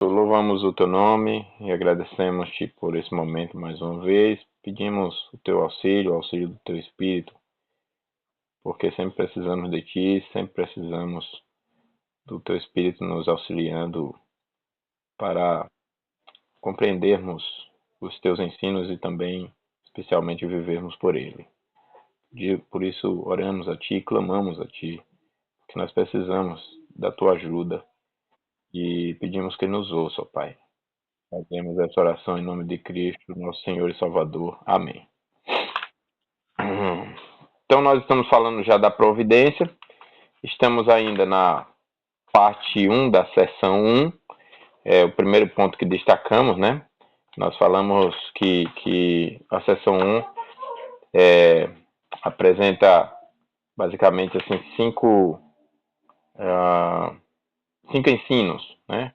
louvamos o teu nome e agradecemos-te por esse momento mais uma vez. Pedimos o teu auxílio, o auxílio do teu Espírito, porque sempre precisamos de ti, sempre precisamos do teu Espírito nos auxiliando para compreendermos os teus ensinos e também, especialmente, vivermos por ele. Por isso, oramos a ti, clamamos a ti, que nós precisamos da tua ajuda e pedimos que nos ouça, ó Pai. Fazemos essa oração em nome de Cristo, nosso Senhor e Salvador. Amém. Então, nós estamos falando já da providência. Estamos ainda na parte 1 da seção 1. É o primeiro ponto que destacamos, né? Nós falamos que a seção 1 apresenta basicamente assim, cinco ensinos, né?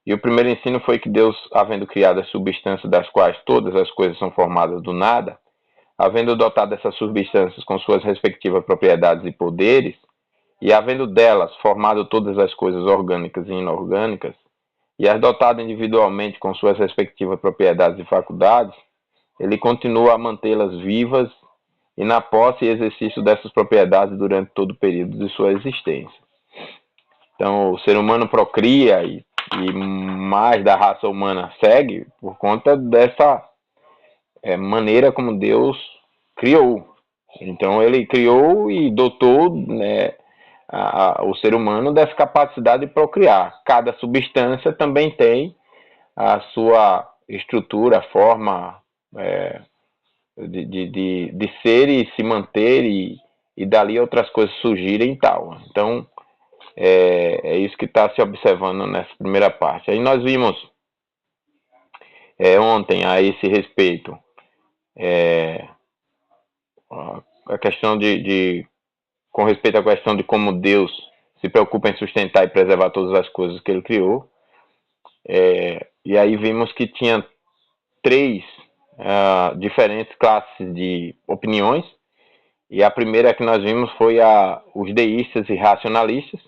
E o primeiro ensino foi que Deus, havendo criado as substâncias das quais todas as coisas são formadas do nada, havendo dotado essas substâncias com suas respectivas propriedades e poderes, e havendo delas formado todas as coisas orgânicas e inorgânicas, e as dotado individualmente com suas respectivas propriedades e faculdades, ele continua a mantê-las vivas e na posse e exercício dessas propriedades durante todo o período de sua existência. Então, o ser humano procria e mais da raça humana segue por conta dessa maneira como Deus criou. Então, ele criou e dotou, né, o ser humano dessa capacidade de procriar. Cada substância também tem a sua estrutura, a forma de ser e se manter e dali outras coisas surgirem e tal. Então, é isso que está se observando nessa primeira parte. Aí nós vimos ontem a esse respeito a questão com respeito à questão de como Deus se preocupa em sustentar e preservar todas as coisas que ele criou. E aí vimos que tinha três diferentes classes de opiniões. E a primeira que nós vimos foi os deístas e racionalistas,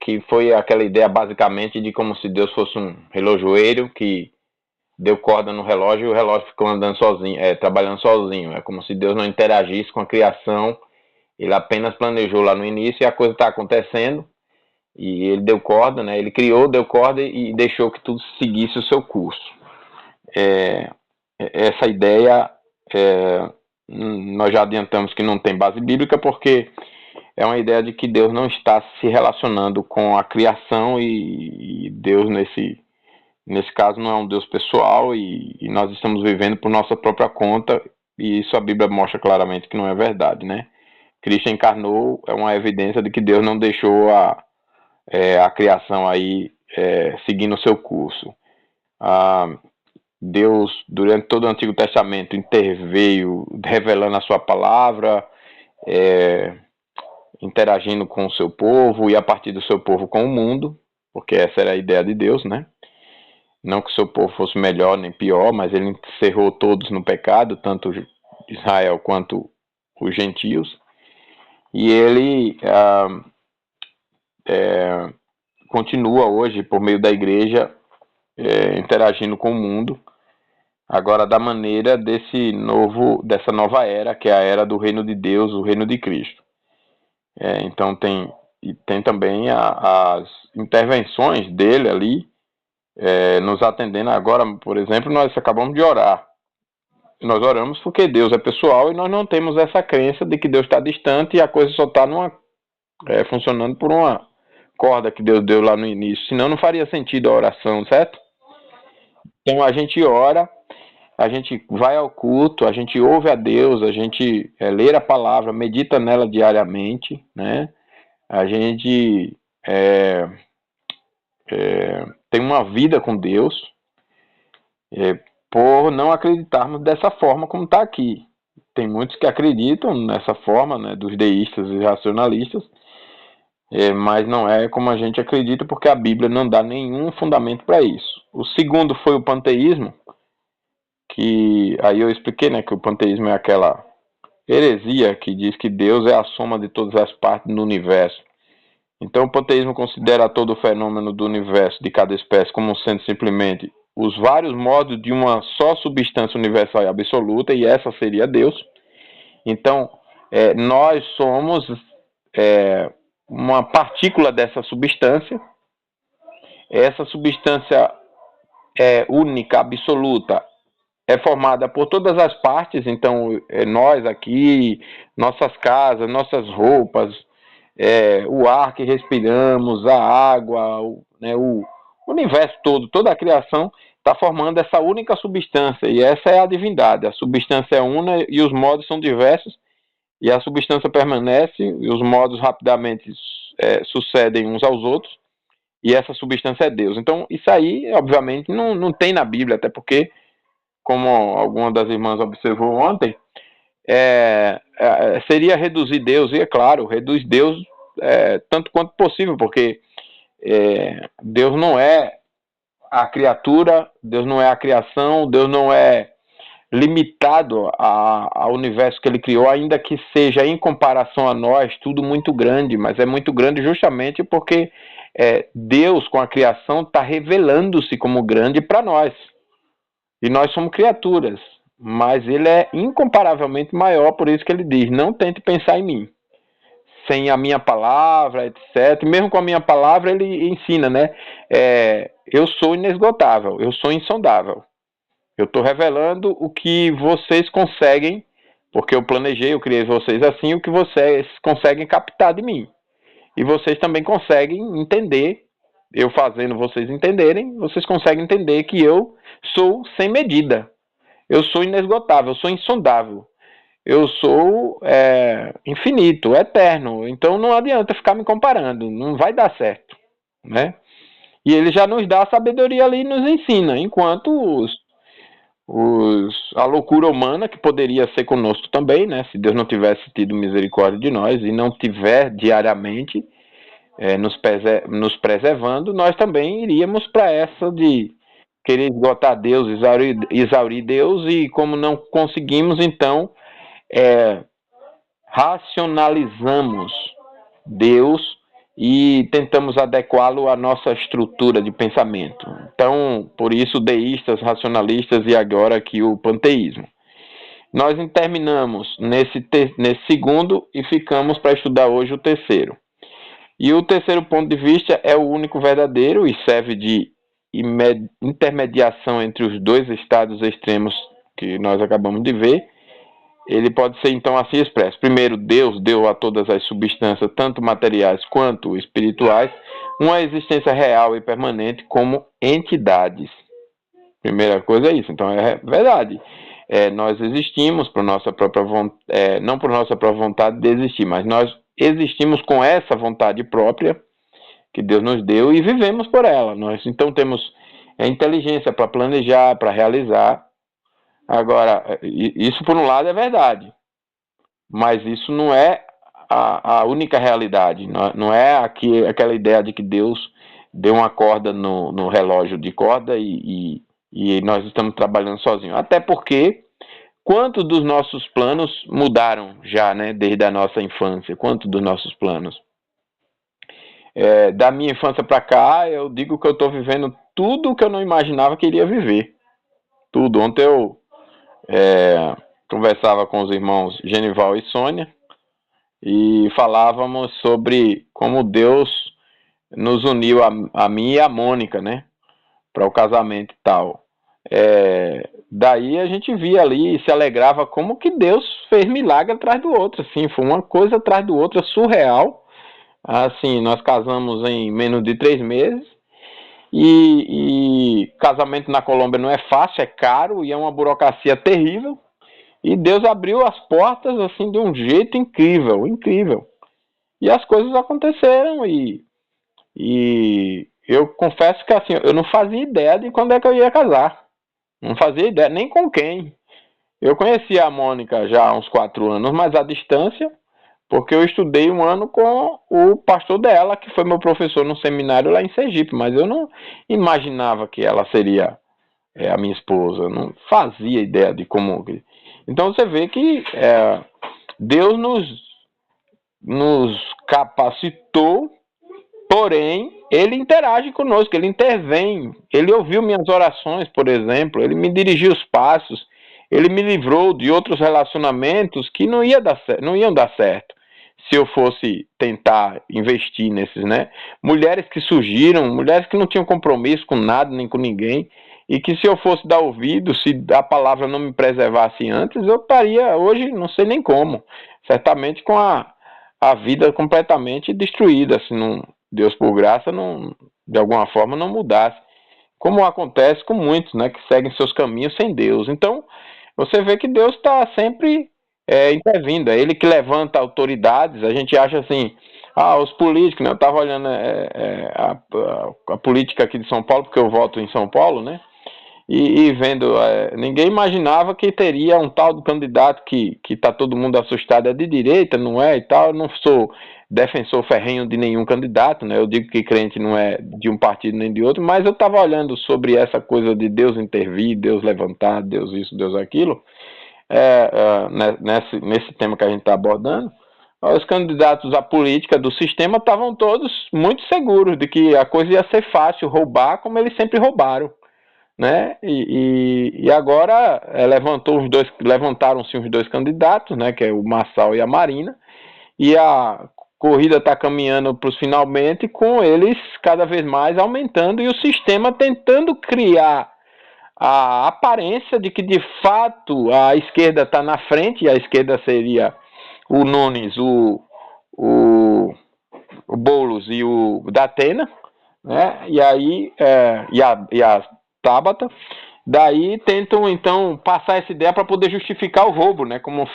que foi aquela ideia basicamente de como se Deus fosse um relojoeiro que deu corda no relógio e o relógio ficou andando sozinho, trabalhando sozinho. É como se Deus não interagisse com a criação, ele apenas planejou lá no início e a coisa está acontecendo e ele deu corda, né? Ele criou, deu corda e deixou que tudo seguisse o seu curso. Essa ideia nós já adiantamos que não tem base bíblica porque é uma ideia de que Deus não está se relacionando com a criação e Deus nesse caso não é um Deus pessoal e nós estamos vivendo por nossa própria conta e isso a Bíblia mostra claramente que não é verdade, né? Cristo encarnou é uma evidência de que Deus não deixou a criação aí seguindo o seu curso. Deus, durante todo o Antigo Testamento, interveio revelando a sua palavra, interagindo com o seu povo e a partir do seu povo com o mundo, porque essa era a ideia de Deus, né? Não que o seu povo fosse melhor nem pior, mas ele encerrou todos no pecado, tanto Israel quanto os gentios. E ele continua hoje, por meio da igreja, interagindo com o mundo, agora da maneira dessa nova era, que é a era do reino de Deus, o reino de Cristo. Então tem também as intervenções dele ali, nos atendendo agora. Por exemplo, nós acabamos de orar. Nós oramos porque Deus é pessoal e nós não temos essa crença de que Deus está distante e a coisa só está funcionando por uma corda que Deus deu lá no início. Senão não faria sentido a oração, certo? Então a gente ora, a gente vai ao culto, a gente ouve a Deus, a gente lê a palavra, medita nela diariamente, né? A gente tem uma vida com Deus por não acreditarmos dessa forma como está aqui. Tem muitos que acreditam nessa forma, né, dos deístas e racionalistas, mas não é como a gente acredita porque a Bíblia não dá nenhum fundamento para isso. O segundo foi o panteísmo, que aí eu expliquei, né, que o panteísmo é aquela heresia que diz que Deus é a soma de todas as partes do universo. Então, o panteísmo considera todo o fenômeno do universo de cada espécie como sendo simplesmente os vários modos de uma só substância universal e absoluta, e essa seria Deus. Então, nós somos uma partícula dessa substância. Essa substância única, absoluta, é formada por todas as partes. Então, nós aqui, nossas casas, nossas roupas, o ar que respiramos, a água, o universo todo, toda a criação está formando essa única substância, e essa é a divindade. A substância é una e os modos são diversos, e a substância permanece, e os modos rapidamente sucedem uns aos outros, e essa substância é Deus. Então, isso aí, obviamente, não tem na Bíblia, até porque, como alguma das irmãs observou ontem, seria reduzir Deus, e é claro, reduz Deus tanto quanto possível, porque Deus não é a criatura, Deus não é a criação, Deus não é limitado ao universo que ele criou, ainda que seja em comparação a nós tudo muito grande, mas é muito grande justamente porque Deus com a criação está revelando-se como grande para nós, e nós somos criaturas, mas ele é incomparavelmente maior, por isso que ele diz, não tente pensar em mim sem a minha palavra, etc. Mesmo com a minha palavra, ele ensina, né? Eu sou inesgotável, eu sou insondável. Eu estou revelando o que vocês conseguem, porque eu planejei, eu criei vocês assim, o que vocês conseguem captar de mim. E vocês também conseguem entender, eu fazendo vocês entenderem, vocês conseguem entender que eu sou sem medida. Eu sou inesgotável, eu sou insondável. Eu sou infinito, eterno. Então não adianta ficar me comparando, não vai dar certo, né? E ele já nos dá a sabedoria ali e nos ensina, enquanto a loucura humana, que poderia ser conosco também, né? Se Deus não tivesse tido misericórdia de nós e não tiver diariamente nos preservando, nós também iríamos para essa de querer esgotar Deus, exaurir Deus, e como não conseguimos, então racionalizamos Deus e tentamos adequá-lo à nossa estrutura de pensamento. Então, por isso, deístas, racionalistas e agora aqui o panteísmo. Nós terminamos nesse segundo e ficamos para estudar hoje o terceiro. E o terceiro ponto de vista é o único verdadeiro e serve de intermediação entre os dois estados extremos que nós acabamos de ver. Ele pode ser então assim expresso. Primeiro, Deus deu a todas as substâncias, tanto materiais quanto espirituais, uma existência real e permanente como entidades. Primeira coisa é isso. Então é verdade. Nós existimos por nossa própria vontade, não por nossa própria vontade de existir, mas nós existimos com essa vontade própria que Deus nos deu e vivemos por ela. Nós então temos inteligência para planejar, para realizar. Agora, isso por um lado é verdade, mas isso não é a única realidade. Não é aquela ideia de que Deus deu uma corda no relógio de corda e nós estamos trabalhando sozinhos. Até porque quantos dos nossos planos mudaram já, né, desde a nossa infância? Quantos dos nossos planos? Da minha infância para cá, eu digo que eu estou vivendo tudo o que eu não imaginava que iria viver. Tudo. Ontem eu conversava com os irmãos Genival e Sônia e falávamos sobre como Deus nos uniu a mim e a Mônica, né, para o casamento e tal. Daí a gente via ali e se alegrava como que Deus fez milagre atrás do outro, assim, foi uma coisa atrás do outra surreal. Assim, nós casamos em menos de 3 meses e casamento na Colômbia não é fácil, é caro e é uma burocracia terrível. E Deus abriu as portas assim de um jeito incrível, incrível. E as coisas aconteceram e eu confesso que assim, eu não fazia ideia de quando é que eu ia casar. Não fazia ideia, nem com quem. Eu conhecia a Mônica já há uns 4 anos, mas à distância, porque eu estudei um ano com o pastor dela, que foi meu professor no seminário lá em Sergipe, mas eu não imaginava que ela seria a minha esposa, eu não fazia ideia de como. Então você vê que Deus nos capacitou Porém, ele interage conosco, ele intervém, ele ouviu minhas orações, por exemplo, ele me dirigiu os passos, ele me livrou de outros relacionamentos que não iam dar certo se eu fosse tentar investir nesses, né? Mulheres que surgiram, mulheres que não tinham compromisso com nada nem com ninguém, e que se eu fosse dar ouvido, se a palavra não me preservasse antes, eu estaria hoje, não sei nem como, certamente com a vida completamente destruída, se não, Deus por graça não, de alguma forma não mudasse, como acontece com muitos, né, que seguem seus caminhos sem Deus. Então, você vê que Deus está sempre intervindo, é Ele que levanta autoridades. A gente acha assim, os políticos, né, eu estava olhando a política aqui de São Paulo, porque eu voto em São Paulo, né, e vendo, ninguém imaginava que teria um tal do candidato que está todo mundo assustado, é de direita, não é, e tal. Eu não sou defensor ferrenho de nenhum candidato, né? Eu digo que crente não é de um partido nem de outro, mas eu estava olhando sobre essa coisa de Deus intervir, Deus levantar, Deus isso, Deus aquilo, nesse tema que a gente está abordando. Os candidatos à política do sistema estavam todos muito seguros de que a coisa ia ser fácil roubar, como eles sempre roubaram, né? E agora levantaram-se os dois candidatos, né? Que é o Marçal e a Marina, e a corrida está caminhando para os finalmente, com eles cada vez mais aumentando e o sistema tentando criar a aparência de que de fato a esquerda está na frente, e a esquerda seria o Nunes, o Boulos e o Datena, né? E aí e a Tabata, daí tentam então passar essa ideia para poder justificar o roubo, né? Como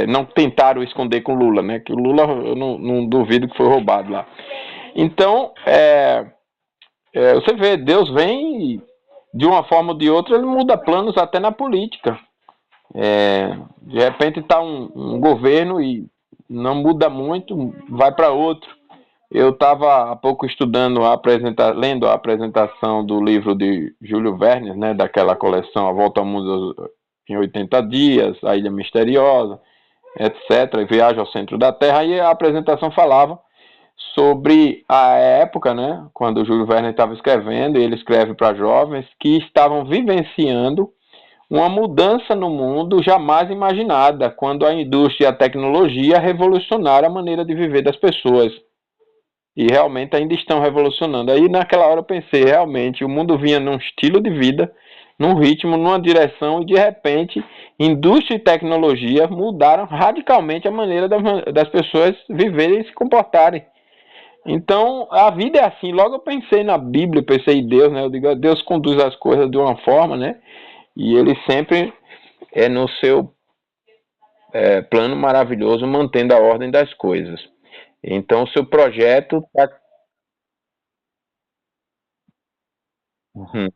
não tentaram esconder com o Lula, né? Que o Lula eu não duvido que foi roubado lá. Então você vê, Deus vem e, de uma forma ou de outra, ele muda planos até na política. De repente está um governo e não muda muito, vai para outro. Eu estava há pouco lendo a apresentação do livro de Júlio Verne, né, daquela coleção A Volta ao Mundo em 80 Dias, A Ilha Misteriosa, etc., Viagem ao Centro da Terra, e a apresentação falava sobre a época, né, quando o Júlio Verne estava escrevendo, e ele escreve para jovens que estavam vivenciando uma mudança no mundo jamais imaginada, quando a indústria e a tecnologia revolucionaram a maneira de viver das pessoas. E realmente ainda estão revolucionando. Aí naquela hora eu pensei, realmente, o mundo vinha num estilo de vida, num ritmo, numa direção, e de repente, indústria e tecnologia mudaram radicalmente a maneira das pessoas viverem e se comportarem. Então, a vida é assim. Logo eu pensei na Bíblia, pensei em Deus, né? Eu digo, Deus conduz as coisas de uma forma, né? E ele sempre é no seu plano maravilhoso, mantendo a ordem das coisas. Então, o seu projeto está. Uhum.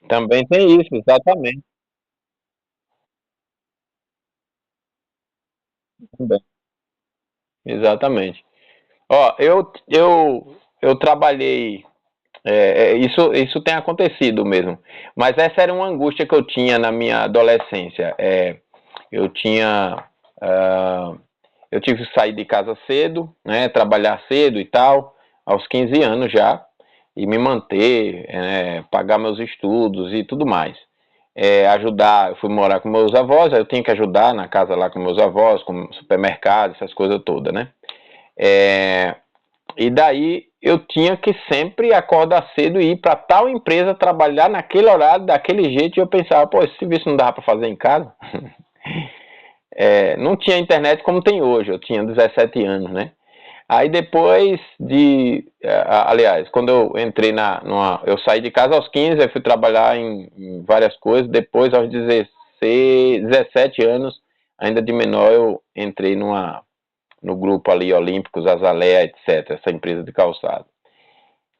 Também tem isso, exatamente. Também, exatamente. Ó, eu trabalhei. Isso tem acontecido mesmo. Mas essa era uma angústia que eu tinha na minha adolescência. Eu tinha. ah, eu tive que sair de casa cedo, né? Trabalhar cedo e tal, aos 15 anos já, e me manter, pagar meus estudos e tudo mais. Ajudar, eu fui morar com meus avós, aí eu tinha que ajudar na casa lá com meus avós, com supermercado, essas coisas todas, né? É, e daí eu tinha que sempre acordar cedo e ir para tal empresa trabalhar naquele horário, daquele jeito, e eu pensava, pô, esse serviço não dava para fazer em casa? Não tinha internet como tem hoje, eu tinha 17 anos, né? Aí depois aliás, quando eu entrei eu saí de casa aos 15, eu fui trabalhar em várias coisas, depois aos 16, 17 anos, ainda de menor, eu entrei no grupo ali Olímpicos, Azaleia, etc., essa empresa de calçado.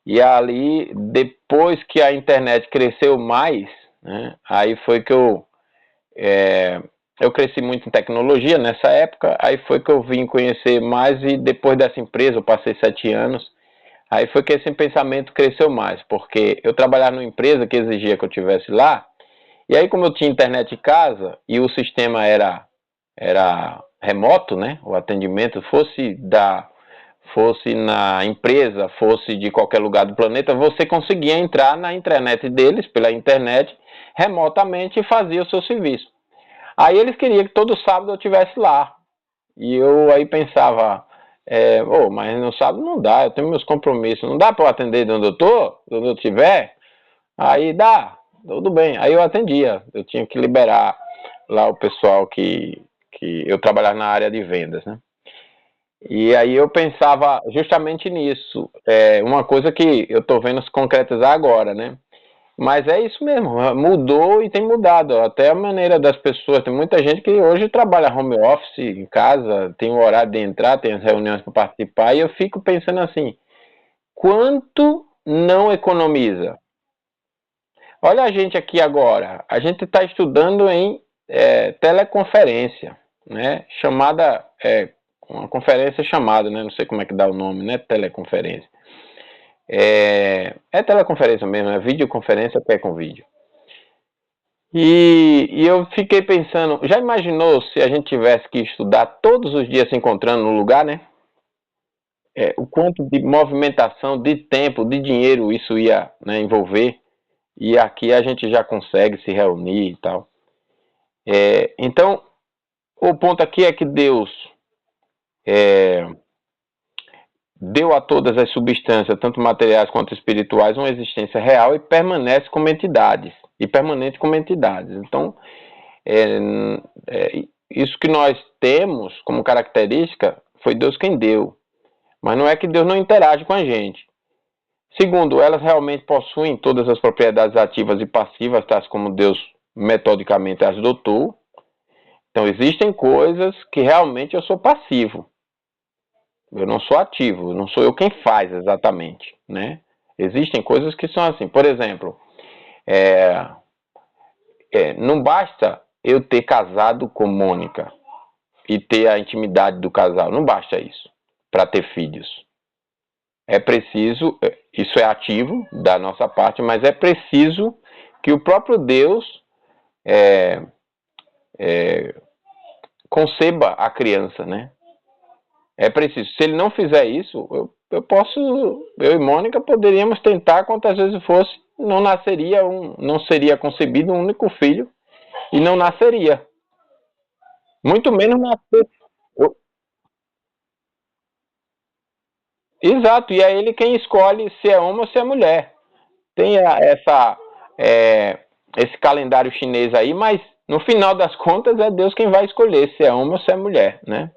E ali, depois que a internet cresceu mais, né, aí foi que eu cresci muito em tecnologia nessa época, aí foi que eu vim conhecer mais, e depois dessa empresa, eu passei 7 anos, aí foi que esse pensamento cresceu mais, porque eu trabalhava numa empresa que exigia que eu estivesse lá, e aí como eu tinha internet em casa, e o sistema era remoto, né, o atendimento, fosse na empresa, fosse de qualquer lugar do planeta, você conseguia entrar na internet deles, pela internet, remotamente, e fazia o seu serviço. Aí eles queriam que todo sábado eu estivesse lá. E eu aí pensava, mas no sábado não dá, eu tenho meus compromissos, não dá para eu atender de onde eu estou, de onde eu estiver? Aí dá, tudo bem. Aí eu atendia, eu tinha que liberar lá o pessoal que eu trabalhava na área de vendas, né? E aí eu pensava justamente nisso, uma coisa que eu estou vendo se concretizar agora, né? Mas é isso mesmo, mudou e tem mudado, até a maneira das pessoas, tem muita gente que hoje trabalha home office em casa, tem o horário de entrar, tem as reuniões para participar, e eu fico pensando assim, quanto não economiza? Olha a gente aqui agora, a gente está estudando em teleconferência, né? Uma conferência chamada, né? Não sei como é que dá o nome, né? Teleconferência. É teleconferência mesmo, é videoconferência até com vídeo. E eu fiquei pensando, já imaginou se a gente tivesse que estudar todos os dias se encontrando no lugar, né? O quanto de movimentação, de tempo, de dinheiro isso ia, né, envolver. E aqui a gente já consegue se reunir e tal. Então, o ponto aqui é que Deus deu a todas as substâncias, tanto materiais quanto espirituais, uma existência real e permanece como entidades. E permanente como entidades. Então, isso que nós temos como característica foi Deus quem deu. Mas não é que Deus não interage com a gente. Segundo, elas realmente possuem todas as propriedades ativas e passivas, tais como Deus metodicamente as dotou. Então, existem coisas que realmente eu sou passivo. Eu não sou ativo, não sou eu quem faz exatamente, né? Existem coisas que são assim. Por exemplo, não basta eu ter casado com Mônica e ter a intimidade do casal. Não basta isso para ter filhos. É preciso, isso é ativo da nossa parte, mas é preciso que o próprio Deus conceba a criança, né? É preciso. Se ele não fizer isso, eu e Mônica poderíamos tentar quantas vezes fosse, não seria concebido um único filho e não nasceria. Muito menos nascer. Exato, e é ele quem escolhe se é homem ou se é mulher. Tem é, esse calendário chinês aí, mas no final das contas é Deus quem vai escolher se é homem ou se é mulher, né?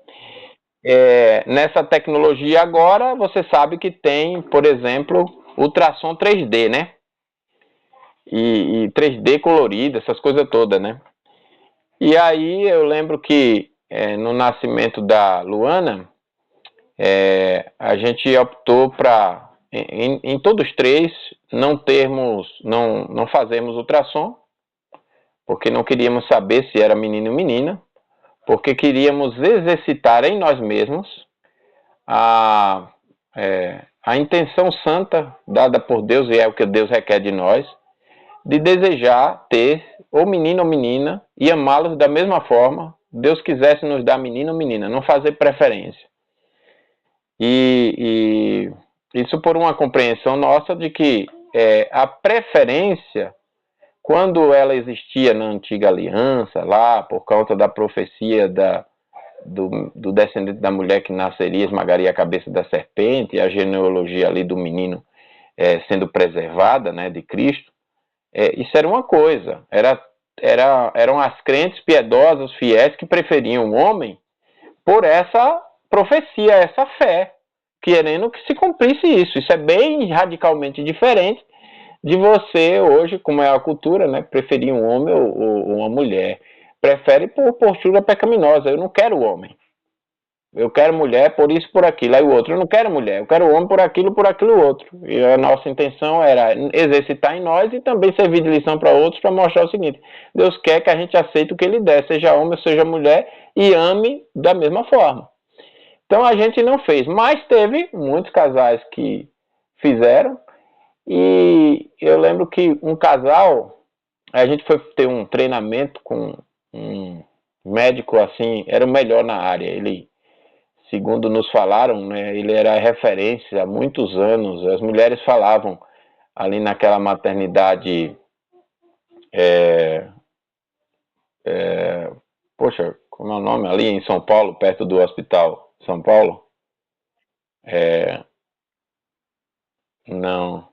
Nessa tecnologia agora, você sabe que tem, por exemplo, ultrassom 3D, né? E 3D colorido, essas coisas todas, né? E aí eu lembro que no nascimento da Luana, a gente optou para, em todos três, não fazermos ultrassom, porque não queríamos saber se era menino ou menina, porque queríamos exercitar em nós mesmos a, a intenção santa dada por Deus, e é o que Deus requer de nós, de desejar ter ou menino ou menina e amá-los da mesma forma. Deus quisesse nos dar menino ou menina, não fazer preferência. E isso por uma compreensão nossa de que a preferência, quando ela existia na antiga aliança, lá por causa da profecia do descendente da mulher que nasceria, esmagaria a cabeça da serpente, e a genealogia ali do menino sendo preservada, né, de Cristo, isso era uma coisa, eram as crentes piedosas, fiéis, que preferiam o homem por essa profecia, essa fé, querendo que se cumprisse isso. Isso é bem radicalmente diferente de você hoje, como é a cultura, né, preferir um homem ou uma mulher. Prefere por postura pecaminosa. Eu não quero o homem. eu quero mulher por isso, por aquilo. Aí o outro, eu não quero mulher, eu quero homem por aquilo outro. E a nossa intenção era exercitar em nós e também servir de lição para outros para mostrar o seguinte: Deus quer que a gente aceite o que Ele der, seja homem ou seja mulher, e ame da mesma forma. Então a gente não fez, mas teve muitos casais que fizeram. E eu lembro que um casal, a gente foi ter um treinamento com um médico assim, era o melhor na área. Ele, segundo nos falaram, né, ele era referência há muitos anos. As mulheres falavam ali naquela maternidade, é, é, poxa, como é o nome? Ali em São Paulo, perto do Hospital São Paulo. É, não.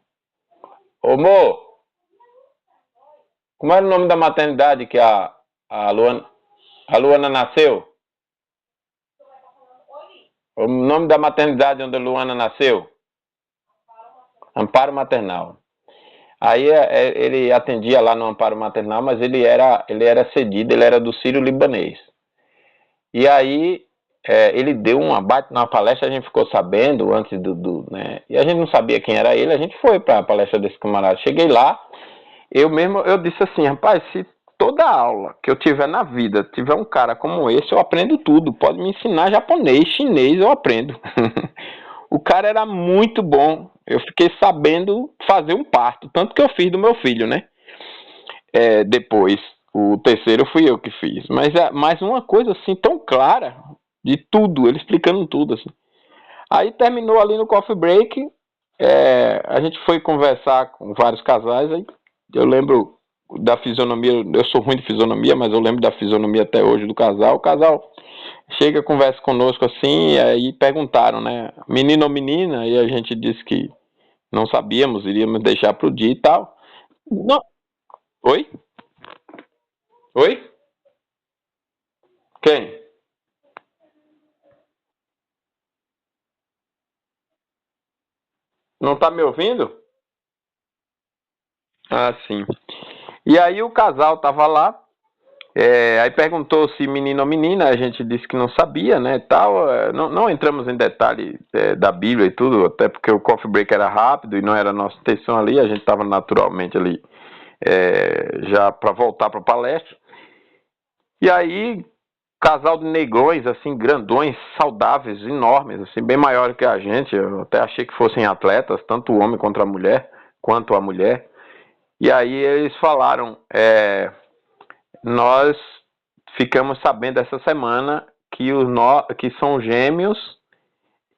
Ô, Mo, como era o nome da maternidade que a Luana nasceu? O nome da maternidade onde a Luana nasceu? Amparo Maternal. Aí ele atendia lá no Amparo Maternal, mas ele era cedido, ele era do Sírio Libanês. E aí ele deu uma baita na palestra, a gente ficou sabendo antes né? E a gente não sabia quem era ele, a gente foi para a palestra desse camarada. Cheguei lá, eu disse assim, rapaz, se toda aula que eu tiver na vida tiver um cara como esse, eu aprendo tudo. Pode me ensinar japonês, chinês, eu aprendo. O cara era muito bom. Eu fiquei sabendo fazer um parto, tanto que eu fiz do meu filho, né? Depois, o terceiro fui eu que fiz. Mas uma coisa assim tão clara de tudo, ele explicando tudo assim. Aí terminou ali no coffee break, a gente foi conversar com vários casais. Aí eu lembro da fisionomia, eu sou ruim de fisionomia, mas eu lembro da fisionomia até hoje do casal. O casal chega, conversa conosco assim, e aí perguntaram, né, menino ou menina, e a gente disse que não sabíamos, iríamos deixar pro dia e tal. Não. Oi? Oi? Quem? Não tá me ouvindo? Ah, sim. E aí o casal tava lá, aí perguntou se menino ou menina, a gente disse que não sabia, né, tal. Não entramos em detalhe da Bíblia e tudo, até porque o coffee break era rápido e não era a nossa intenção ali, a gente estava naturalmente ali já para voltar para a palestra. E aí, casal de negrões, assim, grandões, saudáveis, enormes, assim, bem maiores que a gente. Eu até achei que fossem atletas, tanto o homem contra a mulher, quanto a mulher. E aí eles falaram, nós ficamos sabendo essa semana que são gêmeos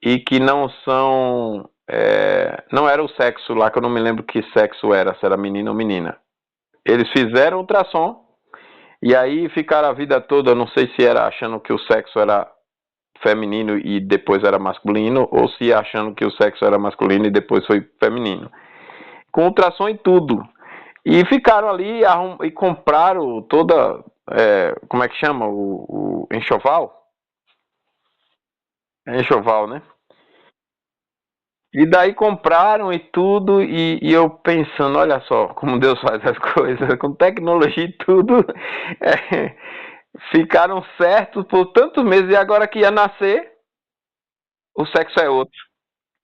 e que não são, não era o sexo lá, que eu não me lembro que sexo era, se era menino ou menina. Eles fizeram ultrassom e aí ficaram a vida toda, não sei se era achando que o sexo era feminino e depois era masculino, ou se achando que o sexo era masculino e depois foi feminino. Com ultrassom e tudo. E ficaram ali e compraram toda, como é que chama? O enxoval? É enxoval, né? E daí compraram e tudo, e eu pensando, olha só como Deus faz as coisas, com tecnologia e tudo, ficaram certos por tantos meses, e agora que ia nascer, o sexo é outro.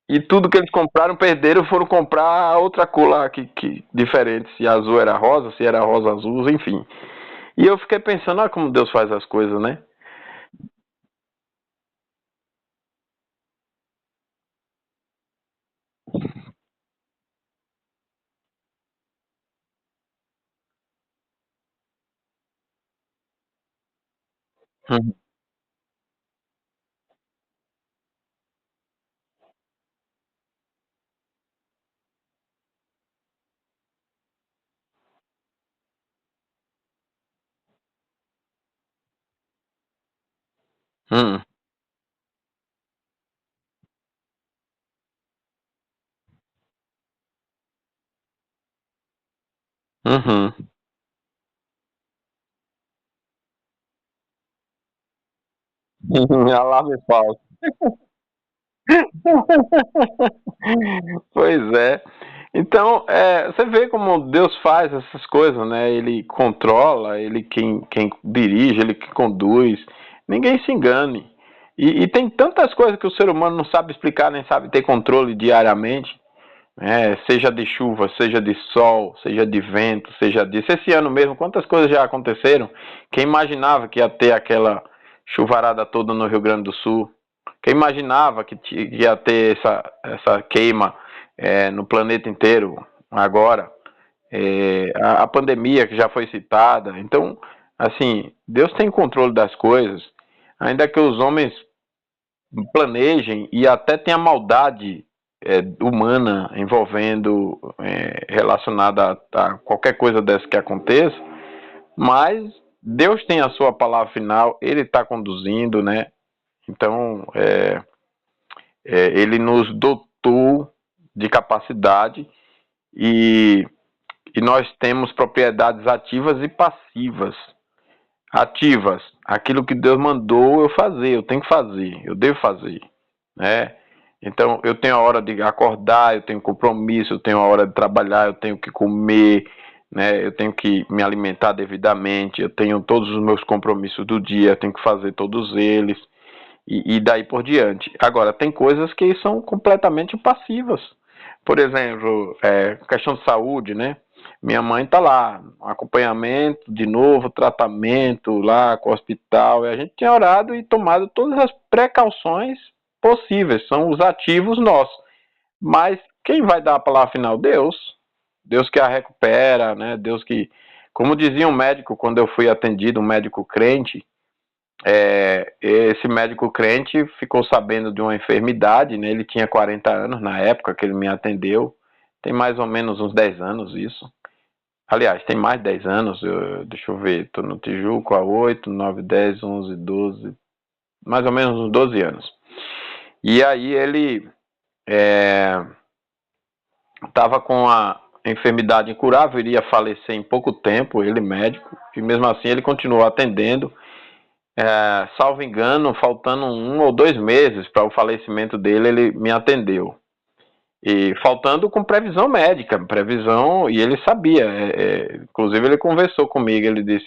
E tudo que eles compraram, perderam, foram comprar outra cor lá, que diferente, se azul era rosa, se era rosa azul, enfim. E eu fiquei pensando, olha como Deus faz as coisas, né? Uhum. Uhum. Uhum. Alarme falso. Pois é. Então, você vê como Deus faz essas coisas, né? Ele controla, ele quem dirige, ele que conduz. Ninguém se engane. E tem tantas coisas que o ser humano não sabe explicar, nem sabe ter controle diariamente, né? Seja de chuva, seja de sol, seja de vento, seja disso. Esse ano mesmo, quantas coisas já aconteceram? Quem imaginava que ia ter aquela chuvarada toda no Rio Grande do Sul? Quem imaginava que ia ter essa queima no planeta inteiro agora? A pandemia que já foi citada. Então, assim, Deus tem controle das coisas, ainda que os homens planejem e até tenha maldade humana envolvendo, relacionada a qualquer coisa dessa que aconteça, mas Deus tem a sua palavra final, Ele está conduzindo, né? Então, Ele nos dotou de capacidade e, e nós temos propriedades ativas e passivas. Ativas, aquilo que Deus mandou eu fazer, eu tenho que fazer, eu devo fazer, né? Então, eu tenho a hora de acordar, eu tenho compromisso, eu tenho a hora de trabalhar, eu tenho que comer, né? Eu tenho que me alimentar devidamente, eu tenho todos os meus compromissos do dia, eu tenho que fazer todos eles, e daí por diante. Agora, tem coisas que são completamente passivas. Por exemplo, questão de saúde, né? Minha mãe está lá, acompanhamento, de novo, tratamento lá com o hospital. E a gente tem orado e tomado todas as precauções possíveis, são os ativos nossos. Mas quem vai dar a palavra final? Deus. Deus que a recupera, né? Deus que, como dizia um médico quando eu fui atendido, um médico crente, esse médico crente ficou sabendo de uma enfermidade, né? Ele tinha 40 anos na época que ele me atendeu, tem mais ou menos uns 10 anos isso. Aliás, tem mais de 10 anos, deixa eu ver, estou no Tijuco há 8, 9, 10, 11, 12, mais ou menos uns 12 anos. E aí ele estava com a enfermidade incurável, iria falecer em pouco tempo, ele médico, e mesmo assim ele continuou atendendo. Salvo engano, faltando 1 ou 2 meses para o falecimento dele, ele me atendeu. E faltando com previsão médica, previsão, e ele sabia, inclusive ele conversou comigo, ele disse,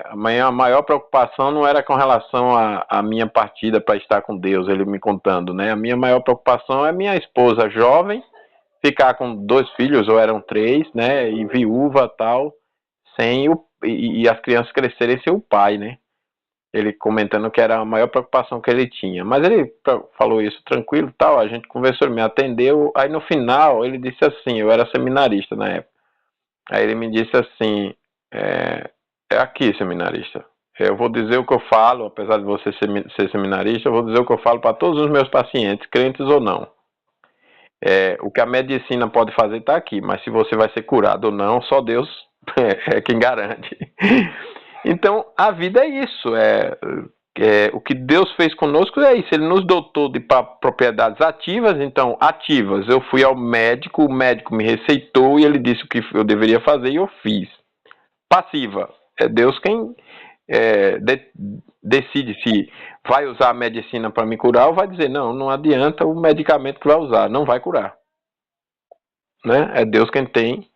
a minha maior preocupação não era com relação à minha partida para estar com Deus, ele me contando, né? A minha maior preocupação é minha esposa jovem, ficar com 2 filhos, ou eram 3, né? E viúva tal, e as crianças crescerem sem o pai, né? Ele comentando que era a maior preocupação que ele tinha. Mas ele falou isso tranquilo, tal, a gente conversou, ele me atendeu, aí no final ele disse assim, eu era seminarista na época, aí ele me disse assim, aqui seminarista, eu vou dizer o que eu falo, apesar de você ser seminarista, eu vou dizer o que eu falo para todos os meus pacientes, crentes ou não. O que a medicina pode fazer está aqui, mas se você vai ser curado ou não, só Deus é quem garante. Então, a vida é isso. O que Deus fez conosco é isso. Ele nos dotou de propriedades ativas. Então, ativas, eu fui ao médico, o médico me receitou e ele disse o que eu deveria fazer e eu fiz. Passiva, é Deus quem decide se vai usar a medicina para me curar ou vai dizer, não adianta o medicamento que vai usar, não vai curar. Né? É Deus quem tem.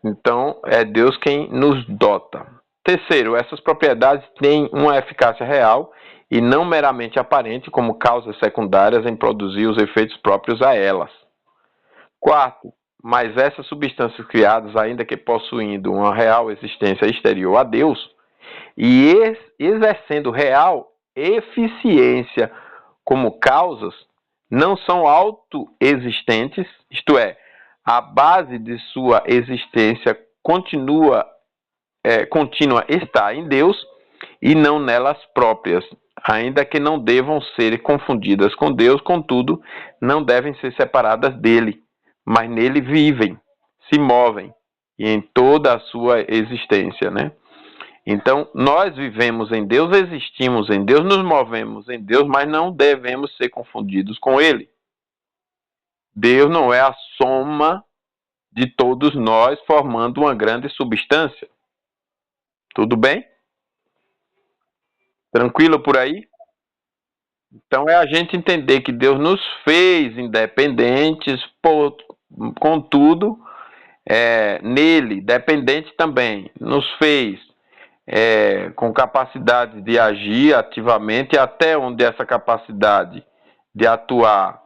Então, é Deus quem nos dota. Terceiro, essas propriedades têm uma eficácia real e não meramente aparente, como causas secundárias em produzir os efeitos próprios a elas. Quarto, mas essas substâncias criadas, ainda que possuindo uma real existência exterior a Deus, e exercendo real eficiência como causas, não são autoexistentes, isto é, a base de sua existência contínua está em Deus e não nelas próprias, ainda que não devam ser confundidas com Deus, contudo, não devem ser separadas dele, mas nele vivem, se movem e em toda a sua existência, né? Então, nós vivemos em Deus, existimos em Deus, nos movemos em Deus, mas não devemos ser confundidos com Ele. Deus não é a soma de todos nós formando uma grande substância. Tudo bem? Tranquilo por aí? Então é a gente entender que Deus nos fez independentes, contudo, nele, dependente também, nos fez com capacidade de agir ativamente, até onde essa capacidade de atuar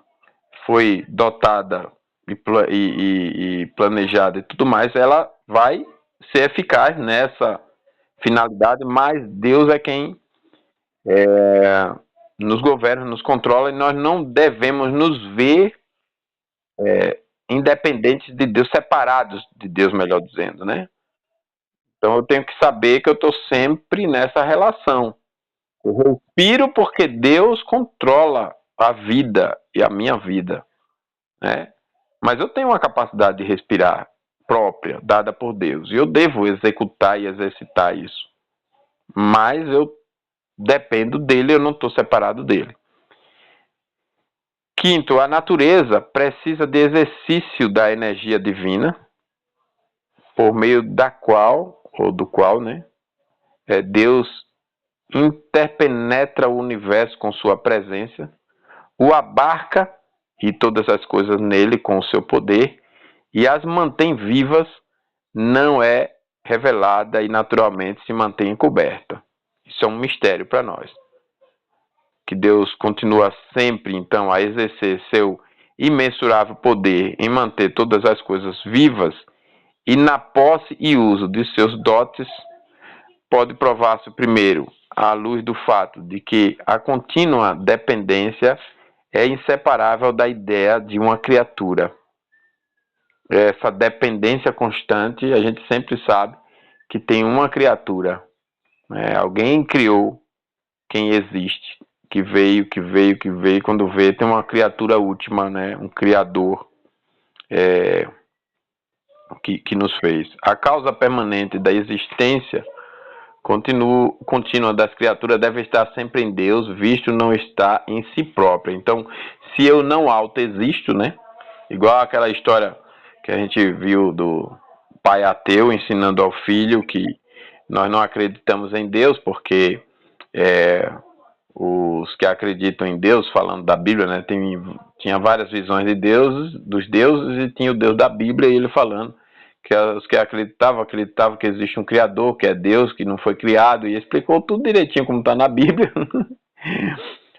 foi dotada e planejada e tudo mais, ela vai ser eficaz nessa finalidade, mas Deus é quem nos governa, nos controla, e nós não devemos nos ver independentes de Deus, separados de Deus, melhor dizendo, né? Então eu tenho que saber que eu estou sempre nessa relação. Eu respiro porque Deus controla a vida e a minha vida, né? Mas eu tenho uma capacidade de respirar própria, dada por Deus, e eu devo executar e exercitar isso. Mas eu dependo dele, eu não estou separado dele. Quinto, a natureza precisa de exercício da energia divina, por meio da qual, ou do qual, né, Deus interpenetra o universo com sua presença, o abarca e todas as coisas nele com o seu poder, e as mantém vivas, não é revelada e naturalmente se mantém encoberta. Isso é um mistério para nós. Que Deus continua sempre, então, a exercer seu imensurável poder em manter todas as coisas vivas, e na posse e uso de seus dotes, pode provar-se primeiro à luz do fato de que a contínua dependência é inseparável da ideia de uma criatura. Essa dependência constante, a gente sempre sabe que tem uma criatura, né? Alguém criou quem existe, que veio, quando vê, tem uma criatura última, né? Um criador que nos fez. A causa permanente da existência contínua das criaturas deve estar sempre em Deus, visto não estar em si própria. Então, se eu não autoexisto, né? Igual aquela história que a gente viu do pai ateu ensinando ao filho que nós não acreditamos em Deus, porque os que acreditam em Deus, falando da Bíblia, né, tinha várias visões de deuses, dos deuses, e tinha o Deus da Bíblia, e ele falando que os que acreditavam que existe um Criador, que é Deus, que não foi criado, e explicou tudo direitinho como está na Bíblia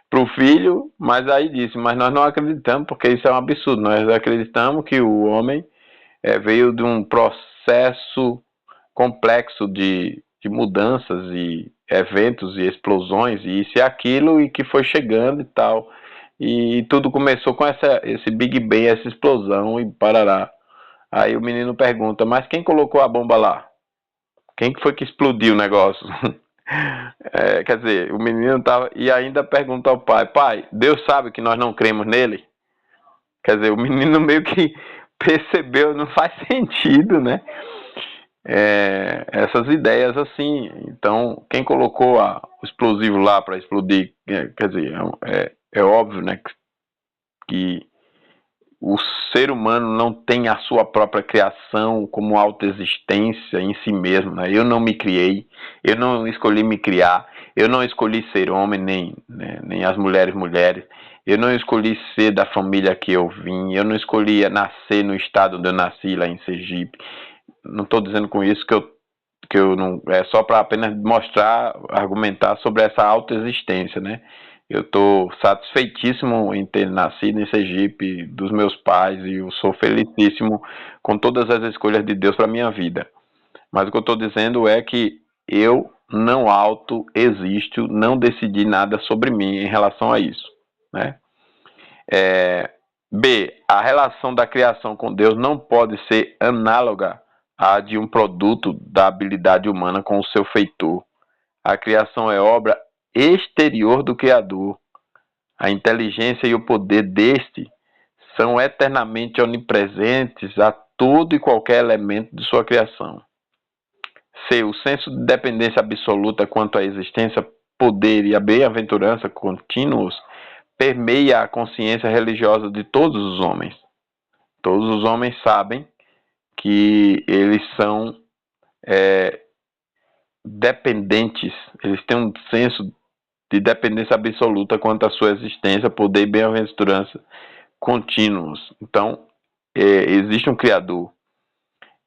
para o filho, mas aí disse, mas nós não acreditamos, porque isso é um absurdo, nós acreditamos que o homem veio de um processo complexo de mudanças e eventos e explosões e isso e aquilo, e que foi chegando e tal, e tudo começou com esse Big Bang, essa explosão e parará. Aí o menino pergunta, mas quem colocou a bomba lá? Quem que foi que explodiu o negócio? Quer dizer, o menino tava, e ainda pergunta ao pai, pai, Deus sabe que nós não cremos nele? Quer dizer, o menino meio que percebeu, não faz sentido, né? Essas ideias assim. Então, quem colocou o explosivo lá para explodir, quer dizer, é óbvio, né, que o ser humano não tem a sua própria criação como autoexistência em si mesmo, né? Eu não me criei, eu não escolhi me criar, eu não escolhi ser homem, nem as mulheres, eu não escolhi ser da família que eu vim, eu não escolhi nascer no estado onde eu nasci, lá em Sergipe. Não estou dizendo com isso que eu não. É só para apenas mostrar, argumentar sobre essa autoexistência, né? Eu estou satisfeitíssimo em ter nascido em Sergipe, dos meus pais, e eu sou felicíssimo com todas as escolhas de Deus para minha vida. Mas o que eu estou dizendo é que eu não autoexisto, não decidi nada sobre mim em relação a isso, né? B. A relação da criação com Deus não pode ser análoga à de um produto da habilidade humana com o seu feitor. A criação é obra exterior do Criador. A inteligência e o poder deste são eternamente onipresentes a todo e qualquer elemento de sua criação. C. O senso de dependência absoluta quanto à existência, poder e a bem-aventurança contínuos permeia a consciência religiosa de todos os homens. Todos os homens sabem que eles são dependentes, eles têm um senso de dependência absoluta quanto à sua existência, poder e bem-aventurança contínuos. Então, existe um Criador.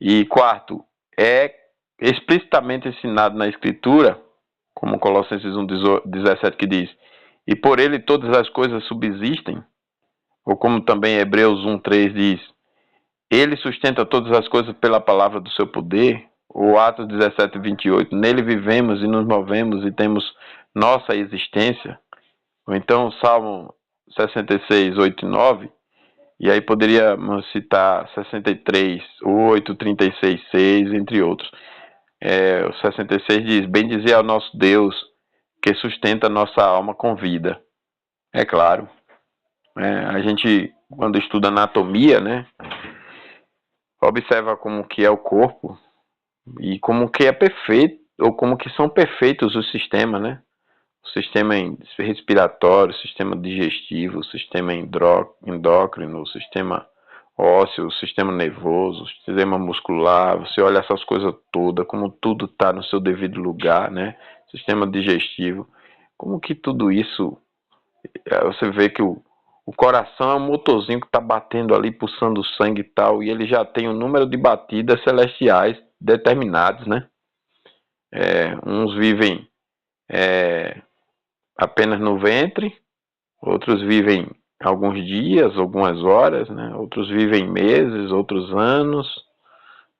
E quarto, é explicitamente ensinado na Escritura, como Colossenses 1,17 que diz, e por ele todas as coisas subsistem, ou como também Hebreus 1,3 diz, ele sustenta todas as coisas pela palavra do seu poder, ou Atos 17:28, nele vivemos e nos movemos e temos nossa existência, ou então o Salmo 66, 8 e 9, e aí poderíamos citar 63, 8, 36, 6, entre outros. O 66 diz, bem dizer ao nosso Deus, que sustenta nossa alma com vida. É claro, a gente, quando estuda anatomia, né, observa como que é o corpo e como que é perfeito, ou como que são perfeitos os sistemas, né? O sistema respiratório, o sistema digestivo, o sistema endócrino, o sistema ósseo, o sistema nervoso, o sistema muscular. Você olha essas coisas todas, como tudo está no seu devido lugar, né? Sistema digestivo, como que tudo isso, você vê que o coração é um motorzinho que está batendo ali, pulsando sangue e tal, e ele já tem um número de batidas celestiais determinados, né? Uns vivem apenas no ventre, outros vivem alguns dias, algumas horas, né? Outros vivem meses, outros anos.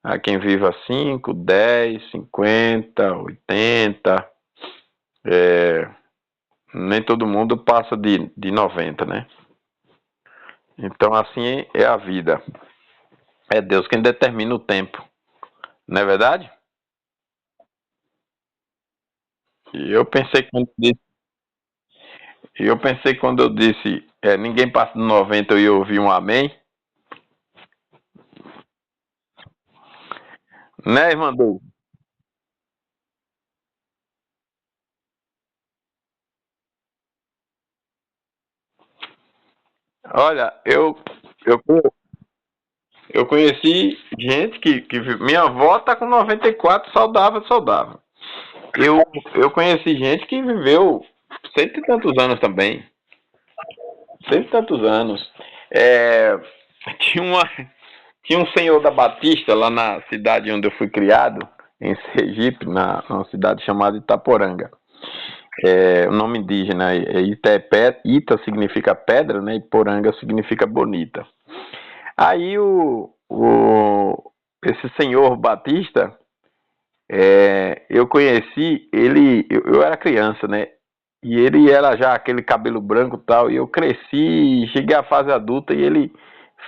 Há quem viva 5, 10, 50, 80. Nem todo mundo passa de 90, né? Então, assim é a vida. É Deus quem determina o tempo. Não é verdade? E eu pensei quando eu disse ninguém passa de 90 e eu ouvi um amém. Né, irmã Douglas? Olha, eu conheci gente que minha avó tá com 94, saudável, saudável. Eu, eu conheci gente que viveu cento e tantos anos também. Cento e tantos anos. É, tinha, uma, tinha um senhor da Batista lá na cidade onde eu fui criado, em Sergipe, numa cidade chamada Itaporanga. O nome indígena Ita significa pedra, né? E Poranga significa bonita. Aí esse senhor Batista, eu conheci ele, eu era criança, né? E ele era já aquele cabelo branco e tal, e eu cresci, cheguei à fase adulta e ele